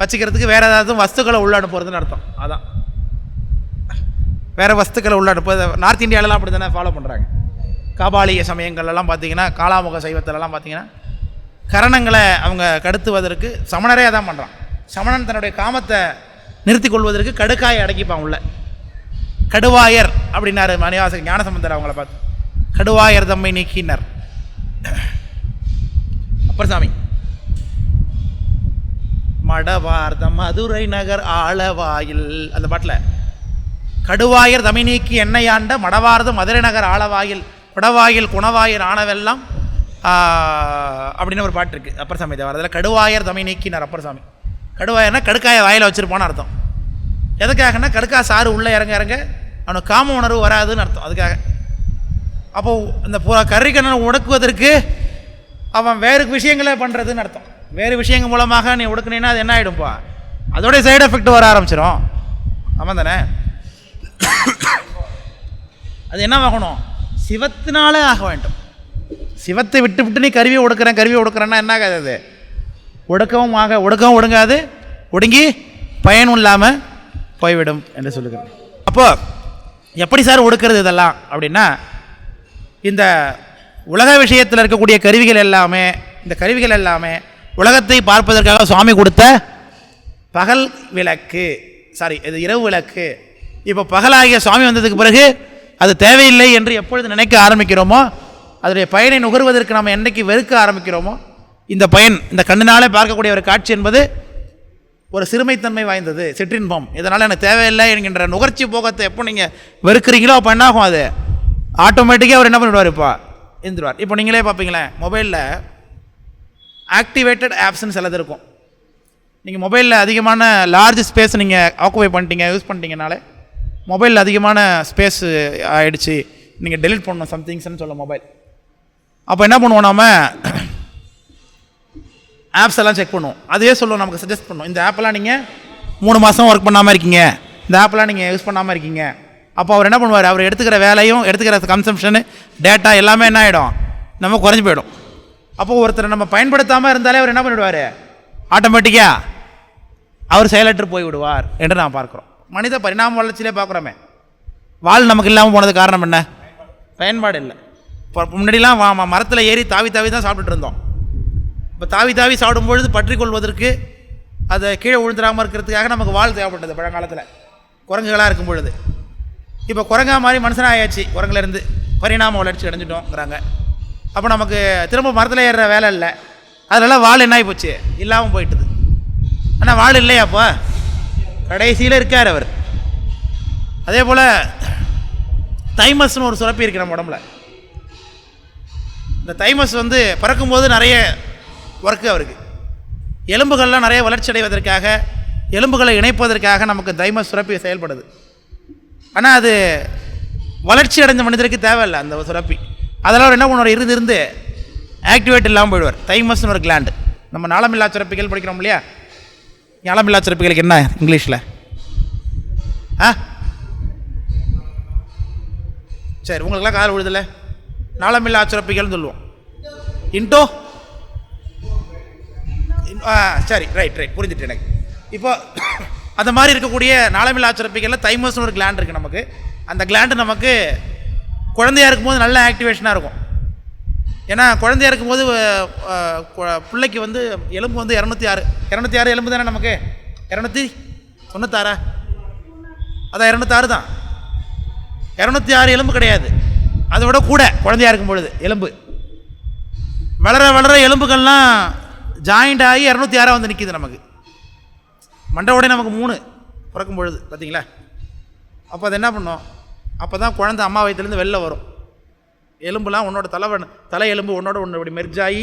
வச்சுக்கிறதுக்கு வேறு ஏதாவது வஸ்துக்களை உள்ள அனுப்புறதுன்னு அர்த்தம். அதான் வேறு வஸ்துக்களை உள்ள அனுப்புறது. நார்த் இந்தியாவிலலாம் அப்படி தானே ஃபாலோ பண்ணுறாங்க. காபாலிய சமயங்கள்லாம் பார்த்தீங்கன்னா, காலாமுக சைவத்திலலாம் பார்த்தீங்கன்னா, கரணங்களை அவங்க கடுத்துவதற்கு சமணரே அதான் பண்ணுறான். சமணன் தன்னுடைய காமத்தை நிறுத்தி கொள்வதற்கு கடுக்காயை அடக்கிப்பான் உள்ள. கடுவாயர் அப்படின்னாரு மணிவாசகர் ஞானசம்பந்தர் அவங்கள பார்த்து. கடுவாயர் தம்மை நீக்கினர். அப்பர் சாமி மடவார்த மதுரை நகர் ஆளவாயில் அந்த பாட்டில் கடுவாயர் தம்மை நீக்கி எண்ணெயாண்ட மடவார்த மதுரை நகர் ஆளவாயில் குடவாயில் குணவாயர் ஆனவெல்லாம் அப்படின்னு ஒரு பாட்டு இருக்குது அப்பர் சாமி தேவார். அதில் கடுவாயர் தம்மை நீக்கினார் அப்பர் சாமி. கடுவாயர்னா கடுக்காயை வாயில் வச்சுருப்பான்னு அர்த்தம். எதுக்காகனா கடுக்கா சாறு உள்ளே இறங்க இறங்க அவனுக்கு காம உணர்வு வராதுன்னு அர்த்தம். அதுக்காக அப்போது இந்த கரிக்கண்ணனை உடக்குவதற்கு அவன் வேறு விஷயங்களே பண்ணுறதுன்னு அர்த்தம். வேறு விஷயங்கள் மூலமாக நீ உடுக்குனீன்னா அது என்ன ஆகிடும்பா? அதோடைய சைடு எஃபெக்ட் வர ஆரம்பிச்சிடும். ஆமாம் தானே? அது என்ன ஆகணும்? சிவத்தினாலே ஆக வேண்டும். சிவத்தை விட்டு விட்டு நீ கருவியை ஒடுக்குறேன்னா என்ன ஆகாது? அது ஒடுக்கவும் ஒடுங்காது, ஒடுங்கி பயனும் இல்லாமல் போய்விடும் என்று சொல்லுகிறேன். அப்போது எப்படி சார் ஒடுக்கிறது இதெல்லாம் அப்படின்னா, இந்த உலக விஷயத்தில் இருக்கக்கூடிய கருவிகள் எல்லாமே உலகத்தை பார்ப்பதற்காக சுவாமி கொடுத்த பகல் விளக்கு, இது இரவு விளக்கு. இப்போ பகலாகிய சுவாமி வந்ததுக்கு பிறகு அது தேவையில்லை என்று எப்பொழுது நினைக்க ஆரம்பிக்கிறோமோ, அதனுடைய பயனை நுகர்வதற்கு நாம் என்றைக்கு வெறுக்க ஆரம்பிக்கிறோமோ, இந்த பயன், இந்த கண்ணினாலே பார்க்கக்கூடிய ஒரு காட்சி என்பது ஒரு சிறுமைத்தன்மை வாய்ந்தது, சிற்றின்பம், இதனால் எனக்கு தேவையில்லை என்கின்ற நுகர்ச்சி போகத்தை எப்போ நீங்கள் வெறுக்கிறீங்களோ அப்போ என்ன ஆகும்? அது ஆட்டோமேட்டிக்காக அவர் என்ன பண்ணிவிடுவார்? இப்போ இருந்துருவார். இப்போ நீங்களே பார்ப்பீங்களேன், மொபைலில் ஆக்டிவேட்டட் ஆப்ஸ்ன்னு சிலது இருக்கும். நீங்கள் மொபைலில் அதிகமான லார்ஜ் ஸ்பேஸ் நீங்கள் ஆக்குபை பண்ணிட்டீங்க, யூஸ் பண்ணிட்டீங்கனாலே மொபைலில் அதிகமான ஸ்பேஸ் ஆகிடுச்சு, நீங்கள் டெலிட் பண்ணணும் சம்திங்ஸ்ன்னு சொல்ல மொபைல். அப்போ என்ன பண்ணுவோம்? நம்ம ஆப்ஸ் எல்லாம் செக் பண்ணுவோம். அதே சொல்லுவோம், நமக்கு சஜஸ்ட் பண்ணுவோம், இந்த ஆப்பெல்லாம் நீங்கள் 3 மாதம் ஒர்க் பண்ணாமல் இருக்கீங்க, இந்த ஆப்பெல்லாம் நீங்கள் யூஸ் பண்ணாமல் இருக்கீங்க. அப்போ அவர் என்ன பண்ணுவார்? அவர் எடுத்துக்கிற வேலையும் எடுத்துக்கிற கன்சம்ஷனு டேட்டா எல்லாமே என்ன ஆகிடும்? நம்ம குறைஞ்சி போயிடும். அப்போது ஒருத்தரை நம்ம பயன்படுத்தாமல் இருந்தாலே அவர் என்ன பண்ணிவிடுவார்? ஆட்டோமேட்டிக்காக அவர் செயலற்று போய்விடுவார் என்று நாம் பார்க்குறோம். மனித பரிணாம வளர்ச்சியிலே பார்க்குறோமே, வால் நமக்கு இல்லாமல் போனது காரணம் என்ன? பயன்பாடு இல்லை. இப்போ முன்னாடிலாம் மரத்தில் ஏறி தாவி தான் சாப்பிட்டுட்டு இருந்தோம். இப்போ தாவி சாப்பிடும்பொழுது பற்றி கொள்வதற்கு, அதை கீழே விழுந்துடாமல் இருக்கிறதுக்காக நமக்கு வால் தேவைப்பட்டது பழங்காலத்தில், குரங்குகளாக இருக்கும் பொழுது. இப்போ குரங்கா மாதிரி மனுஷனாக ஆயாச்சு, குரங்குலேருந்து பரிணாம வளர்ச்சி அடைஞ்சிட்டோங்கிறாங்க. அப்போ நமக்கு திரும்ப மரத்தில் ஏறுற வேலை இல்லை, அதனால வால் என்ன ஆகி போச்சு? இல்லாமல் போயிட்டுது. ஆனால் வால் இல்லையாப்போ, கடைசியில் இருக்கார் அவர். அதே போல் தைமஸ்னு ஒரு சுரப்பி இருக்குது நம்ம உடம்புல. இந்த தைமஸ் பறக்கும்போது நிறைய ஒர்க்கு அவருக்கு. எலும்புகள்லாம் நிறைய வளர்ச்சி அடைவதற்காக, எலும்புகளை இணைப்பதற்காக நமக்கு தைமஸ் சுரப்பி செயல்படுது. ஆனால் அது வளர்ச்சி அடைந்த மனிதருக்கு தேவையில்லை அந்த சுரப்பி. அதெல்லாம் அவர் என்ன பண்ணுவார்? இருந்து ஆக்டிவேட் இல்லாமல் போயிடுவார். தைமஸ்னு ஒரு கிளாண்டு. நம்ம நாளமில்லா சுரப்பிகள் படிக்கிறோம் இல்லையா? நாளமில்லா சுரப்பிகளுக்கு என்ன இங்கிலீஷில்? சரி, உங்களுக்கெல்லாம் காதல் விழுதில்லை, நாளமில்லா சுரப்பிகள்னு சொல்லுவோம். இன்டோ சரி, ரைட் புரிஞ்சுட்டு எனக்கு. இப்போ அந்த மாதிரி இருக்கக்கூடிய நாளமில்லா சுரப்பிகளில் தைமஸ்னு ஒரு கிளாண்ட் இருக்குது நமக்கு. அந்த கிளாண்டு நமக்கு குழந்தையாக இருக்கும்போது நல்ல ஆக்டிவேஷனாக இருக்கும். ஏன்னா குழந்தையாக இருக்கும்போது பிள்ளைக்கு எலும்பு 206 எலும்பு தானே நமக்கு. 296 அதான் 206 தான். 206 எலும்பு கிடையாது, அதை விட கூட குழந்தையாக இருக்கும் பொழுது எலும்பு வளர எலும்புகள்லாம் ஜாயிண்ட் ஆகி 206 நிற்கிது நமக்கு. மண்டை உடைய நமக்கு 3 பிறக்கும் பொழுது பார்த்தீங்களா? அப்போ அது என்ன பண்ணோம்? அப்போ தான் குழந்தை அம்மா வயிற்றுலேருந்து வெளில வரும். எலும்புலாம் உன்னோட தலை எலும்பு ஒன்றோட ஒன்று இப்படி மெர்ஜாகி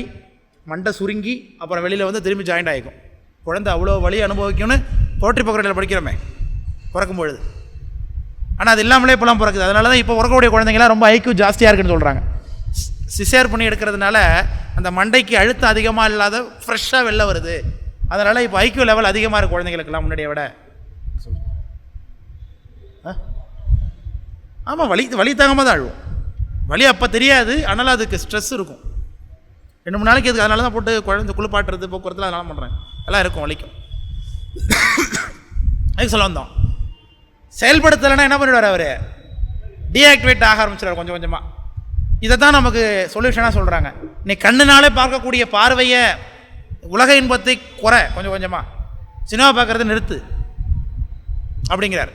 மண்டை சுருங்கி அப்புறம் வெளியில் வந்து திரும்பி ஜாயிண்ட் ஆகிக்கும். குழந்தை அவ்வளோ வலி அனுபவிக்கும்னு போற்றி பக்கத்தில் படிக்கிறோமே பிறக்கும் பொழுது. ஆனால் அது இல்லாமலே இப்போலாம் பிறக்குது. அதனால தான் இப்போ பிறக்கக்கூடிய குழந்தைங்களாம் ரொம்ப ஐக்யூ ஜாஸ்தியாக இருக்குன்னு சொல்கிறாங்க. சிசேர் பண்ணி எடுக்கிறதுனால அந்த மண்டைக்கு அழுத்தம் அதிகமாக இல்லாத ஃப்ரெஷ்ஷாக வெளில வருது. அதனால் இப்போ ஐக்யூ லெவல் அதிகமாக இருக்குது குழந்தைங்களுக்கெல்லாம் முன்னாடியை விட. ஆமாம், வலி தாங்காமல் தான் அழுவோம். வலி அப்போ தெரியாது, ஆனால் அதுக்கு ஸ்ட்ரெஸ் இருக்கும். 2-3 நாளைக்கு அதுக்கு. அதனால தான் போட்டு குழந்தை குளிப்பாட்டுறது போக்குவரத்தில் அதெல்லாம் பண்ணுறேன். எல்லாம் இருக்கும், வலிக்கும். அதுக்கு சொல்ல வந்தோம். செயல்படுத்தலைன்னா என்ன பண்ணிவிடுவார் அவர்? டீஆக்டிவேட் ஆக ஆரம்பிச்சிடுவார் கொஞ்சம் கொஞ்சமாக. இதை தான் நமக்கு சொல்யூஷனாக சொல்கிறாங்க. நீ கண்ணுனாலே பார்க்கக்கூடிய பார்வையை, உலக இன்பத்தை குறை கொஞ்சம் கொஞ்சமாக, சினிமா பார்க்குறத நிறுத்து அப்படிங்கிறார்.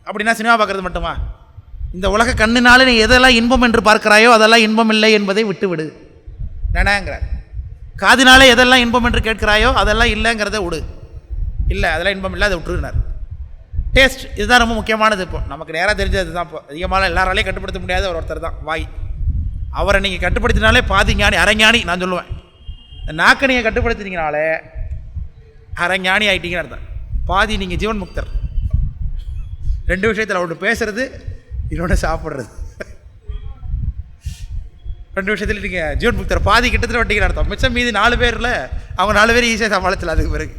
அப்படின்னா சினிமா பார்க்குறது மட்டுமா? இந்த உலக கண்ணினாலே நீ எதெல்லாம் இன்பம் என்று பார்க்கிறாயோ அதெல்லாம் இன்பம் இல்லை என்பதை விட்டுவிடு நினைங்கிறார். காதினாலே எதெல்லாம் இன்பம் என்று கேட்கிறாயோ அதெல்லாம் இல்லைங்கிறத விடு. இல்லை, அதெல்லாம் இன்பம் இல்லை, அதை விட்டுருனார். டேஸ்ட் இதுதான் ரொம்ப முக்கியமானது. இப்போ நமக்கு நேராக தெரிஞ்சது தான். இப்போ அதிகமாக எல்லாராலையும் கட்டுப்படுத்த முடியாத ஒருத்தர் தான் வாய். அவரை நீங்கள் கட்டுப்படுத்தினாலே பாதி ஞானி, அரைஞானி நான் சொல்லுவேன். நாக்கை நீங்கள் கட்டுப்படுத்தினீங்கனாலே அரைஞானி ஆகிட்டீங்கன்னு அர்த்தம். பாதி நீங்கள் ஜீவன் முக்தர். 2 விஷயத்தில் ஒன்று பேசுறது, இன்னொன்று சாப்பிட்றது. 2 விஷயத்தில் நீங்கள் ஜீவன் முக்தர். பாதி கிட்டத்தில் வட்டிங்கன்னு அர்த்தம். மிச்சம் மீதி 4 பேரில் அவங்க 4 பேர் ஈஸியாக சமாளிச்சலாம். அதுக்கு பிறகு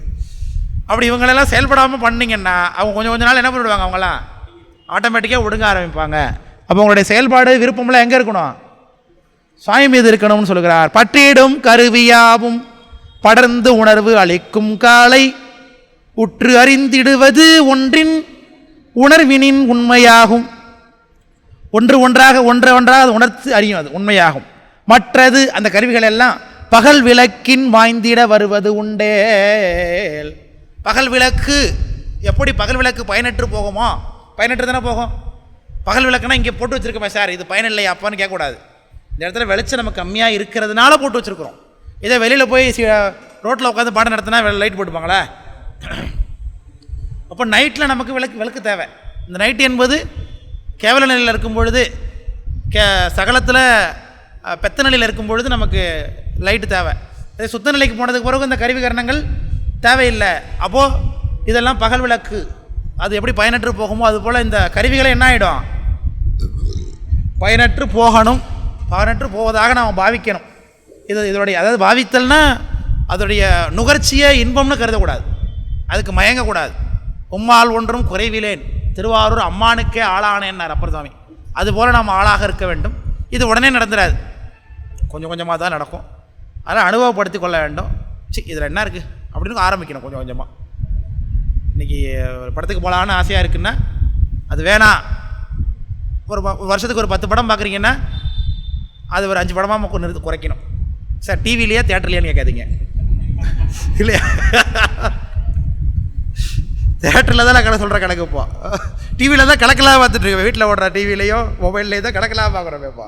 அப்படி இவங்களெல்லாம் செயல்படாமல் பண்ணிங்கன்னா அவங்க கொஞ்சம் நாள் என்ன பண்ணிவிடுவாங்க? அவங்களாம் ஆட்டோமேட்டிக்காக ஒடுங்க ஆரம்பிப்பாங்க. அப்போ உங்களுடைய செயல்பாடு விருப்பம்லாம் எங்கே இருக்கணும்? சாமி மீது இருக்கணும்னு சொல்கிறார். பற்றிடும் கருவியாவும் படர்ந்து உணர்வு அளிக்கும் காலை உற்று அறிந்திடுவது ஒன்றின் உணர்வினின் உண்மையாகும். ஒன்றாக உணர்த்து அறியும், அது உண்மையாகும். மற்றது அந்த கருவிகள் எல்லாம் பகல் விளக்கின் வாய்ந்திட வருவது உண்டே. பகல் விளக்கு எப்படி பகல் விளக்கு பயனற்று போகுமோ? பயனற்று தானே போகும். பகல் விளக்குனா இங்கே போட்டு வச்சுருக்கோமே சார், இது பயன் இல்லையா அப்பான்னு கேட்கக்கூடாது. இந்த இடத்துல வெளிச்சம் நமக்கு கம்மியாக இருக்கிறதுனால போட்டு வச்சுருக்குறோம். இதை வெளியில் போய் ரோட்டில் உட்காந்து பாடம் நடத்தினா லைட் போட்டுப்பாங்களே. அப்போ நைட்டில் நமக்கு விளக்கு தேவை. இந்த நைட்டு என்பது கேவல நிலையில் இருக்கும் பொழுது, சகலத்தில் பெத்த நிலையில் இருக்கும் பொழுது நமக்கு லைட்டு தேவை. அதே சுத்த நிலைக்கு போனதுக்கு பிறகு இந்த கருவி கரணங்கள் தேவையில்லை. அப்போது இதெல்லாம் பகல் விளக்கு. அது எப்படி பயனற்று போகுமோ அதுபோல் இந்த கருவிகளை என்ன ஆகிடும்? பயனற்று போகணும். பயனற்று போவதாக நாம் பாவிக்கணும். இதோடைய அதாவது பாவித்தல்னா அதோடைய நுகர்ச்சியை இன்பம்னு கருதக்கூடாது, அதுக்கு மயங்கக்கூடாது. உம்மால் ஒன்றும் குறைவிலேன், திருவாரூர் அம்மானுக்கே ஆளானேன்னார் அப்பர் சுவாமி. அதுபோல் நாம் ஆளாக இருக்க வேண்டும். இது உடனே நடந்துடாது, கொஞ்சம் கொஞ்சமாக தான் நடக்கும். அதெல்லாம் அனுபவப்படுத்தி கொள்ள வேண்டும். இதில் என்ன இருக்குது அப்படின்னு ஆரம்பிக்கணும் கொஞ்சம் கொஞ்சமாக. இன்றைக்கி படத்துக்கு போகலான்னு ஆசையாக இருக்குன்னா அது வேணாம். ஒரு வருஷத்துக்கு ஒரு 10 படம் பார்க்குறீங்கன்னா அது ஒரு 5 படமாக குறைக்கணும். சார் டிவிலையா தியேட்டர்லையான்னு கேட்காதீங்க, இல்லையா? தியேட்டரில் தான் நான் சொல்கிற கணக்கு. இப்போ டிவியில் தான் கணக்கெல்லாம் பார்த்துட்டு இருக்கேன். வீட்டில் ஓடுற டிவிலையோ மொபைல்லையோ தான் கணக்கெல்லாம் பார்க்குறோம் இப்போ.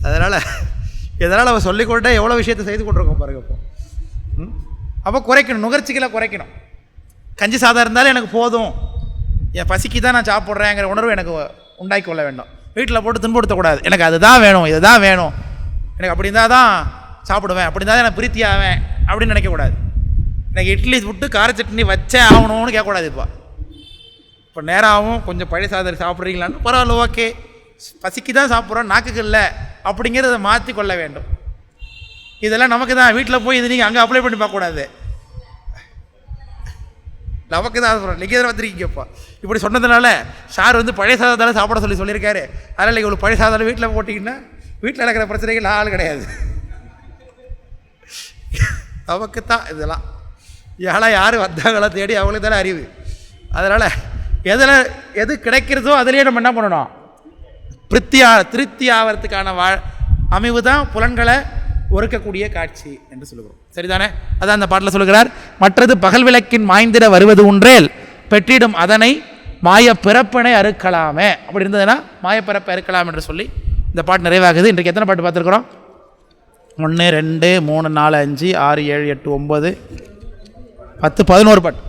அதனால் அவன் சொல்லிக்கொண்டே எவ்வளோ விஷயத்தை செய்து கொண்டிருக்கோம் பாருங்க. இப்போ அப்போ குறைக்கணும், நுகர்ச்சிகளை குறைக்கணும். கஞ்சி சாதம் இருந்தாலும் எனக்கு போதும், என் பசிக்கு தான் நான் சாப்பிட்றேங்கிற உணர்வு எனக்கு உண்டாக்கி கொள்ள வேண்டும். வீட்டில் போட்டு துன்புறுத்தக்கூடாது. எனக்கு அதுதான் வேணும், இதுதான் வேணும், எனக்கு அப்படி இருந்தால் தான் சாப்பிடுவேன், அப்படி இருந்தால் தான் எனக்கு பிரீத்தி ஆவேன் அப்படின்னு நினைக்கக்கூடாது. எனக்கு இட்லி விட்டு கார சட்னி வச்சே ஆகணும்னு கேட்கக்கூடாது. இப்போ நேராகவும் கொஞ்சம் பழைய சாதம் சாப்பிட்றீங்களான்னு பரவாயில்ல, ஓகே, பசிக்கு தான் சாப்பிட்றோம், நாக்குக்கு இல்லை அப்படிங்கிறத மாற்றி கொள்ள வேண்டும். இதெல்லாம் நமக்கு தான். வீட்டில் போய் இது நீங்கள் அங்கே அப்ளை பண்ணி பார்க்கக்கூடாது. நமக்கு தான் சொல்கிறேன். நீங்கள் தான் வந்துருக்கீங்கப்பா. இப்படி சொன்னதுனால சார் பழைய சாதத்தால் சாப்பிட சொல்லியிருக்காரு. அதனால் இவ்வளோ பழைய சாதம் வீட்டில் போட்டிங்கன்னா வீட்டில் நடக்கிற பிரச்சனைகள் ஆள் கிடையாது. நமக்கு தான் இதெல்லாம். ஏழை யார் வந்தாங்களோ தேடி அவங்களுக்கு தானே அறிவு. அதனால் எது கிடைக்கிறதோ அதுலேயே நம்ம என்ன பண்ணணும்? திருப்தி ஆகிறதுக்கான அமைவு தான் புலன்களை ஒருக்கக்கூடிய காட்சி என்று சொல்லுகிறோம். சரிதானே? அதான் அந்த பாட்டில் சொல்லுகிறார். மற்றது பகல் விளக்கின் மாய்ந்திட வருவது ஒன்றேல் பெற்றிடும் அதனை மாய பிறப்பினை அறுக்கலாமே. அப்படி இருந்ததுன்னா மாய பிறப்பை அறுக்கலாம் என்று சொல்லி இந்த பாட்டு நிறைவாகுது. இன்றைக்கு எத்தனை பாட்டு பார்த்துருக்குறோம்? 1 2 3 4 5 6 7 8 9 10 11 பாட்டு.